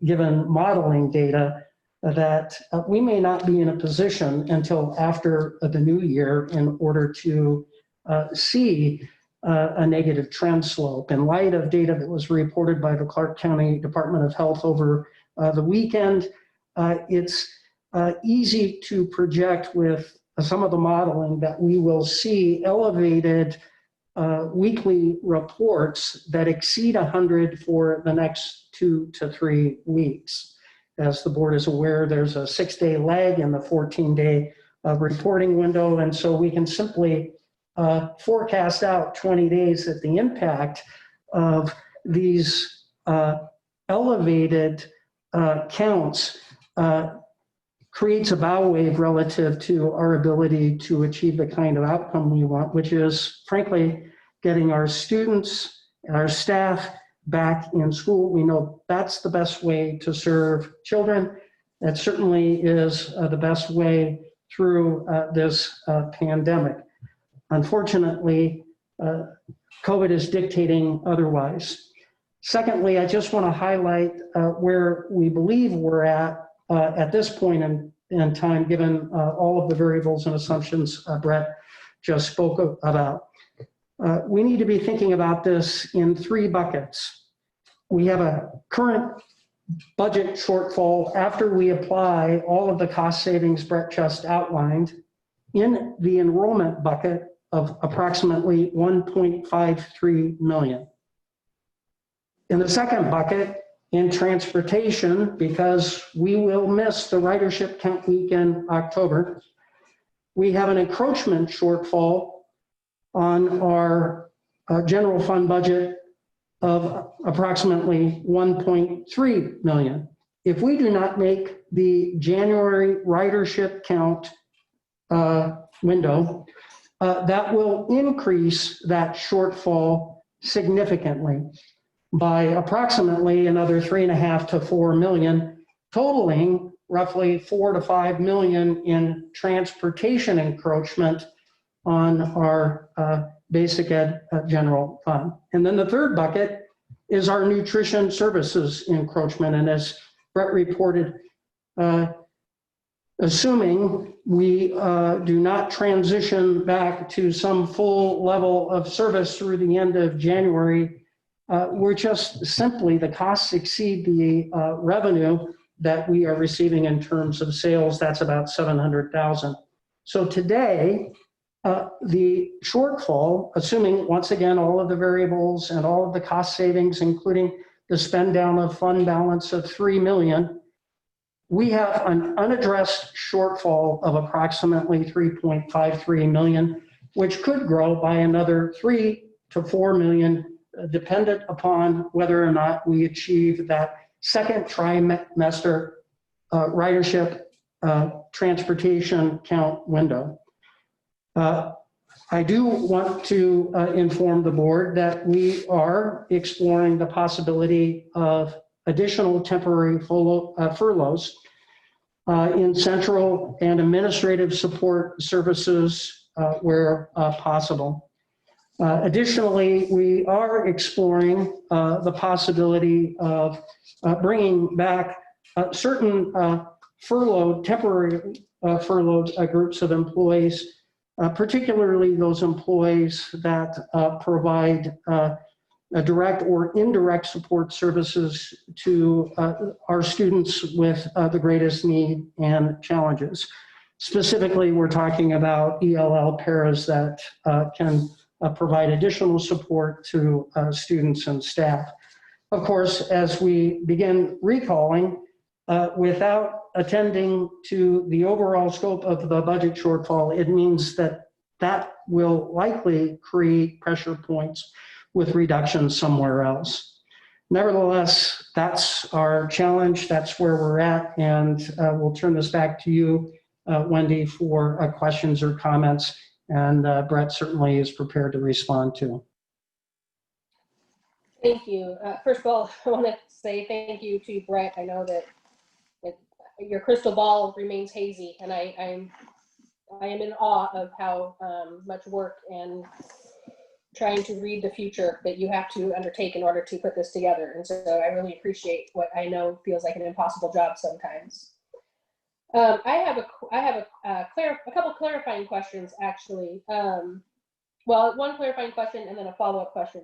given modeling data, that we may not be in a position until after the new year in order to see a negative trend slope. In light of data that was reported by the Clark County Department of Health over the weekend, it's easy to project with some of the modeling that we will see elevated weekly reports that exceed 100 for the next 2 to 3 weeks. As the board is aware, there's a 6-day lag in the 14-day reporting window, and so we can simply forecast out 20 days that the impact of these elevated counts creates a bow wave relative to our ability to achieve the kind of outcome we want, which is, frankly, getting our students and our staff back in school. We know that's the best way to serve children. That certainly is the best way through this pandemic. Unfortunately, COVID is dictating otherwise. Secondly, I just want to highlight where we believe we're at this point in time, given all of the variables and assumptions Brett just spoke about. We need to be thinking about this in 3 buckets. We have a current budget shortfall after we apply all of the cost savings Brett just outlined in the enrollment bucket of approximately 1.53 million. In the second bucket, in transportation, because we will miss the ridership count week in October, we have an encroachment shortfall on our general fund budget of approximately 1.3 million. If we do not make the January ridership count window, that will increase that shortfall significantly by approximately another 3.5 to 4 million, totaling roughly 4 to 5 million in transportation encroachment on our basic ed general fund. And then the third bucket is our nutrition services encroachment. And as Brett reported, assuming we do not transition back to some full level of service through the end of January, we're just simply, the costs exceed the revenue that we are receiving in terms of sales. That's about 700,000. So today, the shortfall, assuming once again all of the variables and all of the cost savings, including the spend down of fund balance of 3 million, we have an unaddressed shortfall of approximately 3.53 million, which could grow by another 3 to 4 million, dependent upon whether or not we achieve that second trimester ridership transportation count window. I do want to inform the board that we are exploring the possibility of additional temporary furloughs in central and administrative support services where possible. Additionally, we are exploring the possibility of bringing back certain temporary furloughed groups of employees, particularly those employees that provide direct or indirect support services to our students with the greatest need and challenges. Specifically, we're talking about ELL paras that can provide additional support to students and staff. Of course, as we begin recalling, without attending to the overall scope of the budget shortfall, it means that that will likely create pressure points with reductions somewhere else. Nevertheless, that's our challenge, that's where we're at, and we'll turn this back to you, Wendy, for questions or comments, and Brett certainly is prepared to respond to. Thank you. First of all, I want to say thank you to Brett. I know that your crystal ball remains hazy, and I am in awe of how much work and trying to read the future that you have to undertake in order to put this together. And so I really appreciate what I know feels like an impossible job sometimes. I have a couple clarifying questions, actually. Well, one clarifying question and then a follow-up question.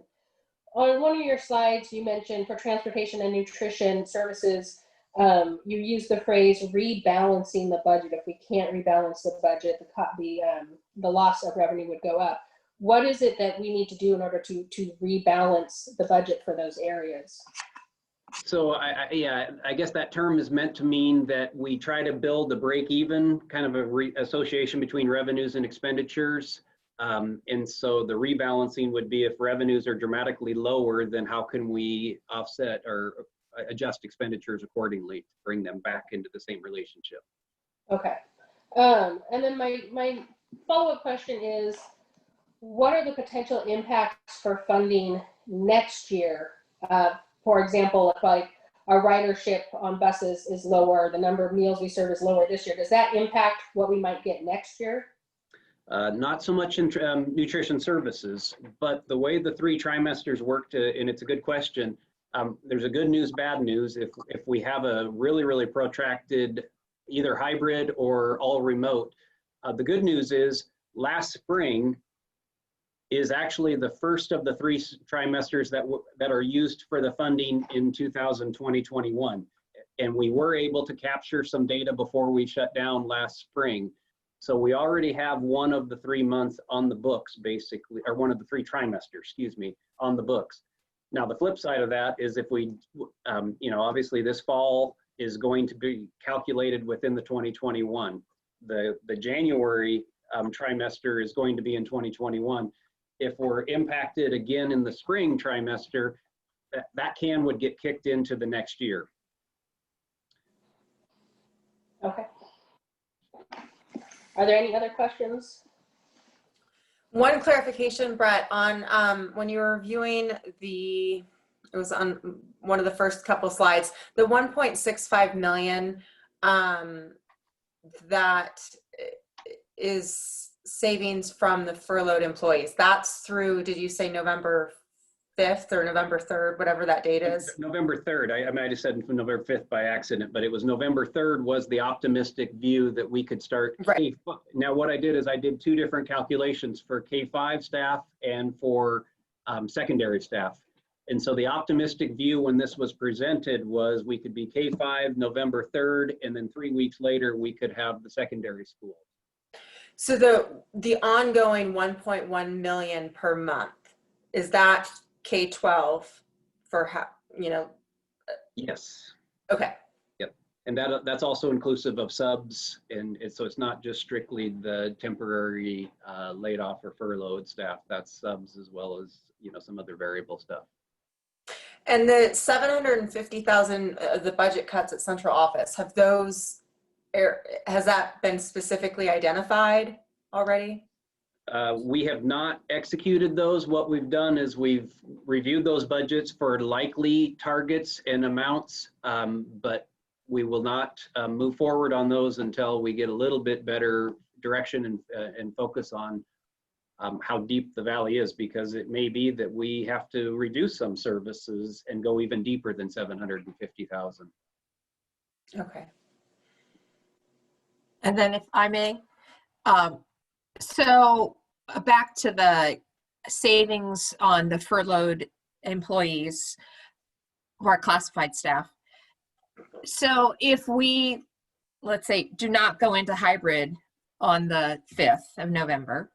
On one of your slides, you mentioned for transportation and nutrition services, you used the phrase rebalancing the budget. If we can't rebalance the budget, the loss of revenue would go up. What is it that we need to do in order to rebalance the budget for those areas? So I guess that term is meant to mean that we try to build a break-even kind of association between revenues and expenditures. And so the rebalancing would be if revenues are dramatically lower, then how can we offset or adjust expenditures accordingly to bring them back into the same relationship? Okay. And then my follow-up question is, what are the potential impacts for funding next year? For example, if like our ridership on buses is lower, the number of meals we serve is lower this year, does that impact what we might get next year? Not so much in nutrition services, but the way the 3 trimesters worked, and it's a good question, There's a good news, bad news. If we have a really protracted either hybrid or all remote, the good news is last spring is actually the first of the 3 trimesters that are used for the funding in 2020-21. And we were able to capture some data before we shut down last spring. So we already have one of the 3 months on the books, basically, or one of the 3 trimesters, excuse me, on the books. Now, the flip side of that is if we, obviously this fall is going to be calculated within the 2021. The January trimester is going to be in 2021. If we're impacted again in the spring trimester, that can would get kicked into the next year. Okay. Are there any other questions? One clarification, Brett, on when you were reviewing it was on one of the first couple slides, the 1.65 million that is savings from the furloughed employees. That's through, did you say November 5th or November 3rd, whatever that date is? November 3rd. I might have said November 5th by accident, but it was November 3rd was the optimistic view that we could start. Right. Now, what I did is I did 2 different calculations for K-5 staff and for secondary staff. And so the optimistic view when this was presented was we could be K-5 November 3rd, and then 3 weeks later, we could have the secondary school. So the ongoing 1.1 million per month, is that K-12 for how, Yes. Okay. Yep. And that's also inclusive of subs, and so it's not just strictly the temporary laid off or furloughed staff. That's subs as well as some other variable stuff. And the 750,000, the budget cuts at central office, has that been specifically identified already? We have not executed those. What we've done is we've reviewed those budgets for likely targets and amounts, but we will not move forward on those until we get a little bit better direction and focus on how deep the valley is, because it may be that we have to reduce some services and go even deeper than 750,000. Okay. And then if I may, so back to the savings on the furloughed employees who are classified staff. So if we, let's say, do not go into hybrid on the 5th of November,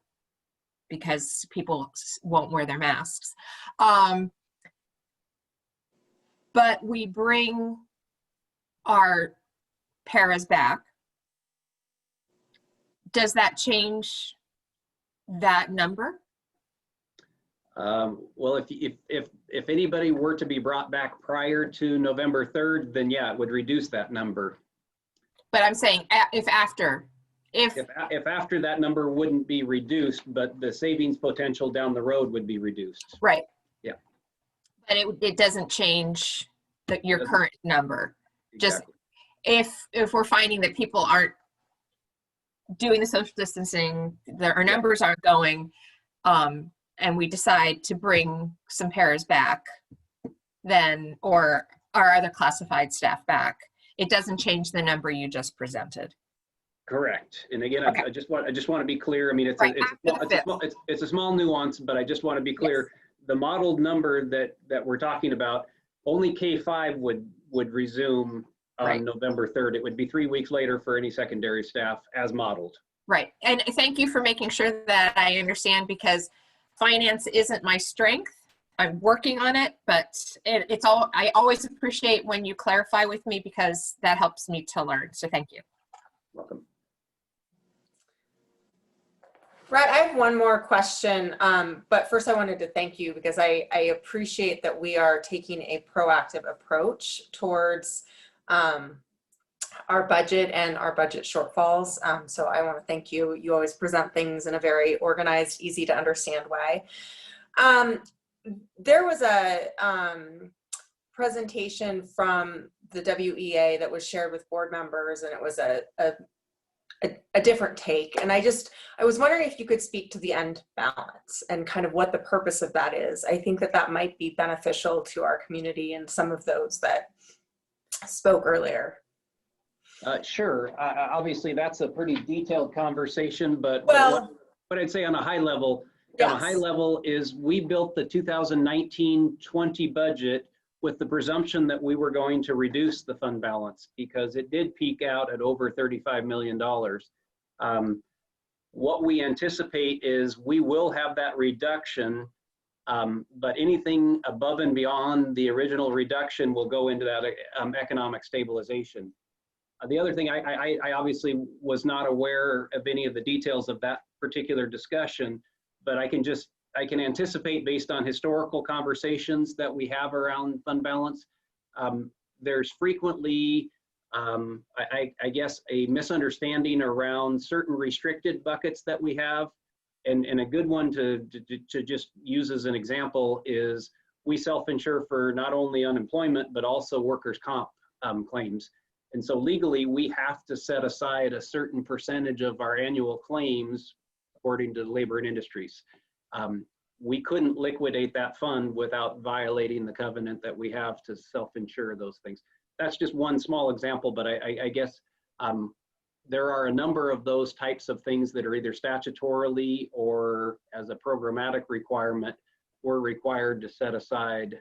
because people won't wear their masks, but we bring our paras back, does that change that number? Well, if anybody were to be brought back prior to November 3rd, then yeah, it would reduce that number. But I'm saying if after that number wouldn't be reduced, but the savings potential down the road would be reduced. Right. Yeah. But it doesn't change your current number. Exactly. Just if we're finding that people aren't doing the social distancing, our numbers aren't going, and we decide to bring some paras back, then, or our other classified staff back, it doesn't change the number you just presented. Correct. And again, okay. I just want to be clear. I mean, it's a small nuance, but I just want to be clear. Yes. The modeled number that we're talking about, only K-5 would resume on November 3rd. It would be 3 weeks later for any secondary staff as modeled. Right. And thank you for making sure that I understand, because finance isn't my strength. I'm working on it, but I always appreciate when you clarify with me, because that helps me to learn. So thank you. Welcome. Brett, I have one more question, but first I wanted to thank you, because I appreciate that we are taking a proactive approach towards our budget and our budget shortfalls. So I want to thank you. You always present things in a very organized, easy to understand way. There was a presentation from the WEA that was shared with board members, and it was a a different take. And I was wondering if you could speak to the end balance and kind of what the purpose of that is. I think that might be beneficial to our community and some of those that spoke earlier. Sure. Obviously, that's a pretty detailed conversation, but well, what I'd say on a high level, is we built the 2019-20 budget with the presumption that we were going to reduce the fund balance because it did peak out at over $35 million. What we anticipate is we will have that reduction, but anything above and beyond the original reduction will go into that economic stabilization. The other thing, I obviously was not aware of any of the details of that particular discussion, but I can anticipate based on historical conversations that we have around fund balance. There's frequently, I guess, a misunderstanding around certain restricted buckets that we have. And a good one to just use as an example is we self-insure for not only unemployment, but also workers' comp claims. And so legally, we have to set aside a certain percentage of our annual claims according to Labor and Industries. We couldn't liquidate that fund without violating the covenant that we have to self-insure those things. That's just one small example, but I guess there are a number of those types of things that are either statutorily or as a programmatic requirement, we're required to set aside.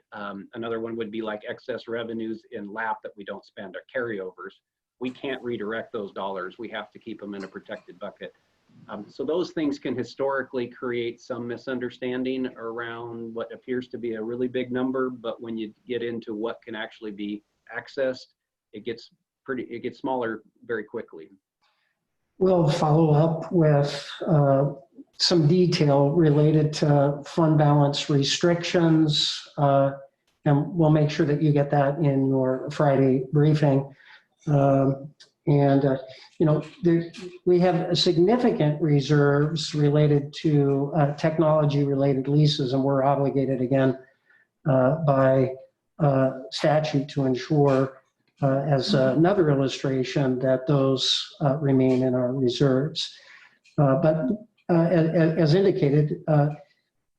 Another one would be like excess revenues in LAP that we don't spend, or carryovers. We can't redirect those dollars. We have to keep them in a protected bucket. So those things can historically create some misunderstanding around what appears to be a really big number, but when you get into what can actually be accessed, it gets smaller very quickly. We'll follow up with some detail related to fund balance restrictions, and we'll make sure that you get that in your Friday briefing. We have significant reserves related to technology-related leases, and we're obligated again by statute to ensure, as another illustration, that those remain in our reserves. But as indicated,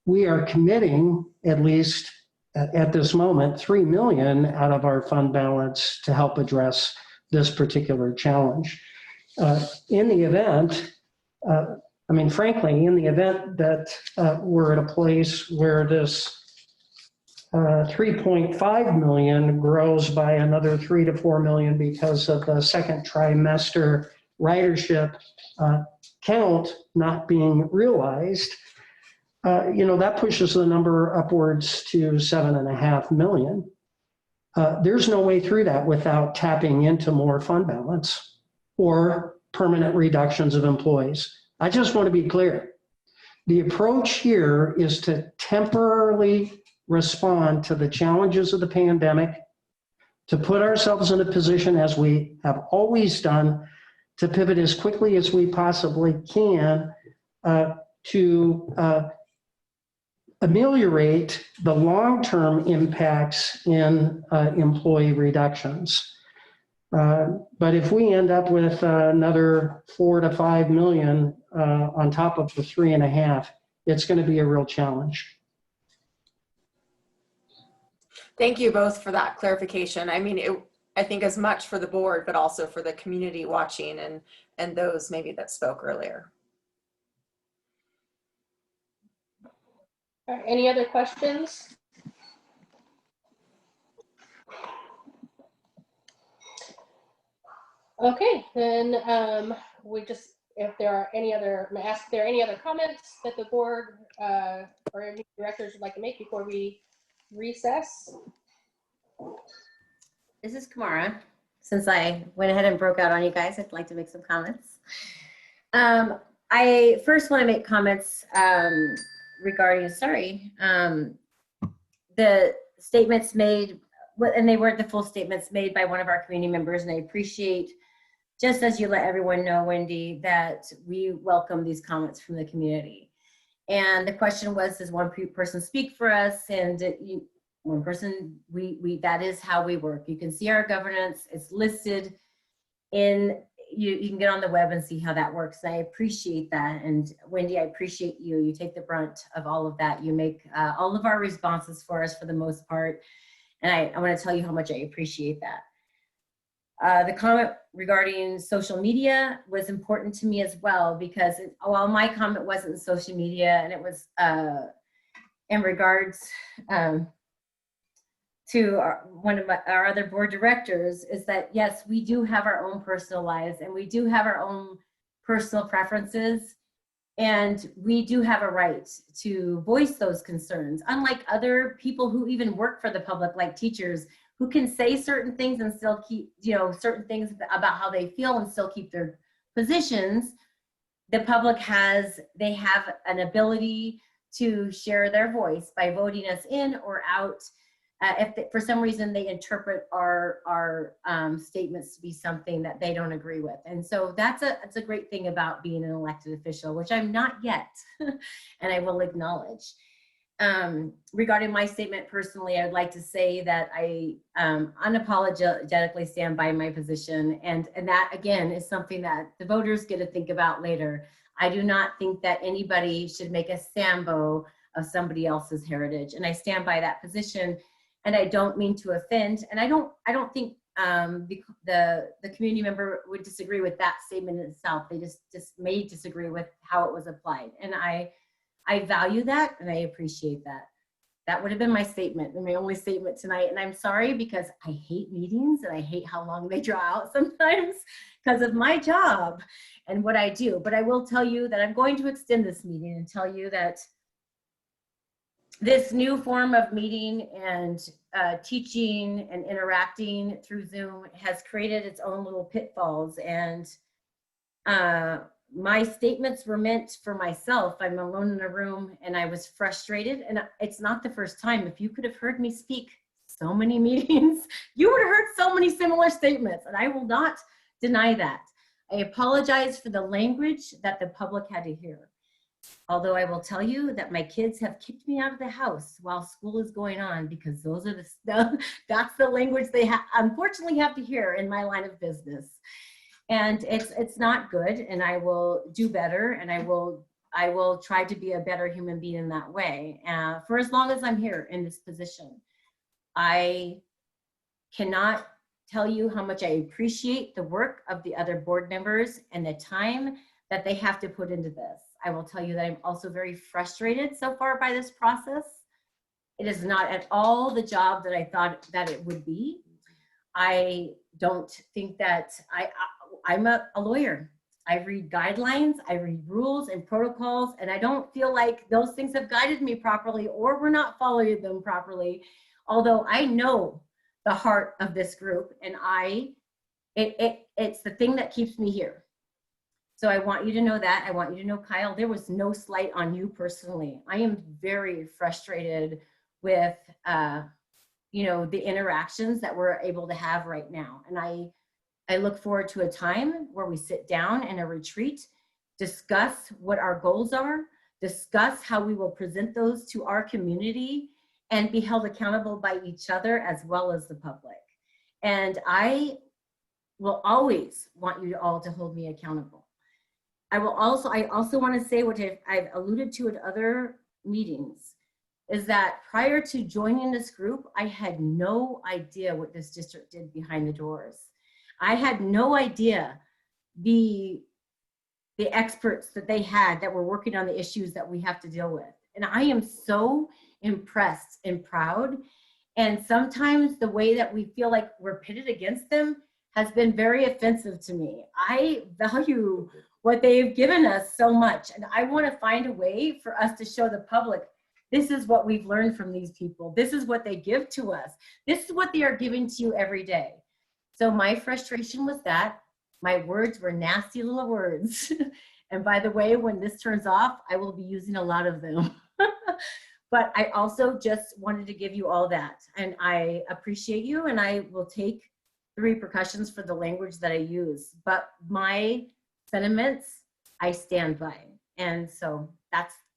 we are committing, at least at this moment, $3 million out of our fund balance to help address this particular challenge. In the event, frankly, in the event that we're at a place where this 3.5 million grows by another 3 to 4 million because of the second trimester ridership count not being realized, that pushes the number upwards to 7.5 million. There's no way through that without tapping into more fund balance or permanent reductions of employees. I just want to be clear. The approach here is to temporarily respond to the challenges of the pandemic, to put ourselves in a position, as we have always done, to pivot as quickly as we possibly can to ameliorate the long-term impacts in employee reductions. But if we end up with another 4 to 5 million on top of the 3.5, it's going to be a real challenge. Thank you both for that clarification. I think as much for the board, but also for the community watching and those maybe that spoke earlier. All right, any other questions? Okay, then if there are any other, I'm gonna ask if there are any other comments that the board or any directors would like to make before we recess. This is Kamara. Since I went ahead and broke out on you guys, I'd like to make some comments. I first want to make comments regarding, the statements made, and they weren't the full statements made by one of our community members, and I appreciate, just as you let everyone know, Wendy, that we welcome these comments from the community. And the question was, does one person speak for us? And one person, that is how we work. You can see our governance. It's listed in you can get on the web and see how that works. I appreciate that. And Wendy, I appreciate you. You take the brunt of all of that. You make all of our responses for us for the most part. And I want to tell you how much I appreciate that. The comment regarding social media was important to me as well, because while my comment wasn't social media, and it was in regards to one of our other board directors, is that yes, we do have our own personal lives and we do have our own personal preferences, and we do have a right to voice those concerns, unlike other people who even work for the public, like teachers, who can say certain things and still keep, certain things about how they feel and still keep their positions. The public they have an ability to share their voice by voting us in or out. For some reason they interpret our statements to be something that they don't agree with. And so that's a great thing about being an elected official, which I'm not yet, and I will acknowledge. Regarding my statement personally, I'd like to say that I unapologetically stand by my position, and that again is something that the voters get to think about later. I do not think that anybody should make a sambo of somebody else's heritage, and I stand by that position. And I don't mean to offend, and I don't think the community member would disagree with that statement in itself. They just may disagree with how it was applied, and I value that and I appreciate that. That would have been my statement, and my only statement tonight. And I'm sorry, because I hate meetings and I hate how long they draw out sometimes because of my job and what I do. But I will tell you that I'm going to extend this meeting and tell you that this new form of meeting and teaching and interacting through Zoom has created its own little pitfalls. And my statements were meant for myself. I'm alone in a room and I was frustrated. And it's not the first time. If you could have heard me speak so many meetings, you would have heard so many similar statements. And I will not deny that. I apologize for the language that the public had to hear. Although I will tell you that my kids have kicked me out of the house while school is going on, because those are that's the language they unfortunately have to hear in my line of business. And it's not good, and I will do better, and I will try to be a better human being in that way for as long as I'm here in this position. I cannot tell you how much I appreciate the work of the other board members and the time that they have to put into this. I will tell you that I'm also very frustrated so far by this process. It is not at all the job that I thought that it would be. I don't think that I'm a lawyer. I read guidelines, I read rules and protocols, and I don't feel like those things have guided me properly, or we're not following them properly. Although I know the heart of this group, and it's the thing that keeps me here. So I want you to know that. I want you to know, Kyle, there was no slight on you personally. I am very frustrated with, the interactions that we're able to have right now. And I look forward to a time where we sit down in a retreat, discuss what our goals are, discuss how we will present those to our community, and be held accountable by each other as well as the public. And I will always want you all to hold me accountable. I also want to say, what I've alluded to at other meetings, is that prior to joining this group, I had no idea what this district did behind the doors. I had no idea the experts that they had that were working on the issues that we have to deal with. And I am so impressed and proud. And sometimes the way that we feel like we're pitted against them has been very offensive to me. I value what they've given us so much. And I want to find a way for us to show the public, this is what we've learned from these people. This is what they give to us. This is what they are giving to you every day. So my frustration was that my words were nasty little words. And by the way, when this turns off, I will be using a lot of them. But I also just wanted to give you all that. And I appreciate you, and I will take the repercussions for the language that I use. But my sentiments, I stand by. And so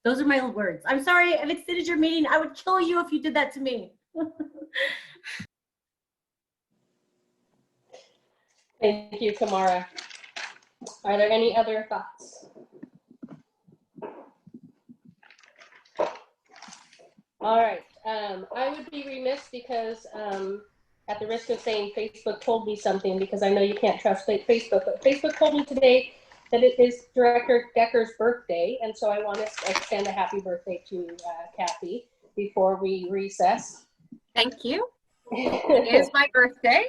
those are my words. I'm sorry I've extended your meeting. I would kill you if you did that to me. Thank you, Kamara. Are there any other thoughts? All right, I would be remiss because at the risk of saying Facebook told me something, because I know you can't trust Facebook, but Facebook told me today that it is Director Decker's birthday, and so I want to extend a happy birthday to Kathy before we recess. Thank you. It is my birthday.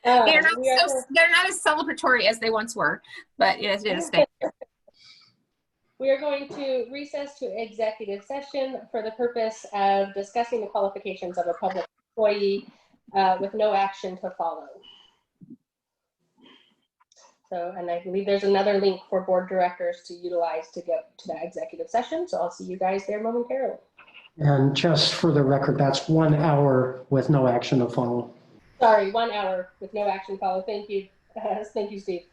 They're not as celebratory as they once were, but yes, it is. Thank you. We are going to recess to executive session for the purpose of discussing the qualifications of a public employee with no action to follow. So, and I believe there's another link for board directors to utilize to get to that executive session. So I'll see you guys there momentarily. And just for the record, that's 1 hour with no action to follow. Sorry, 1 hour with no action to follow. Thank you. Thank you, Steve.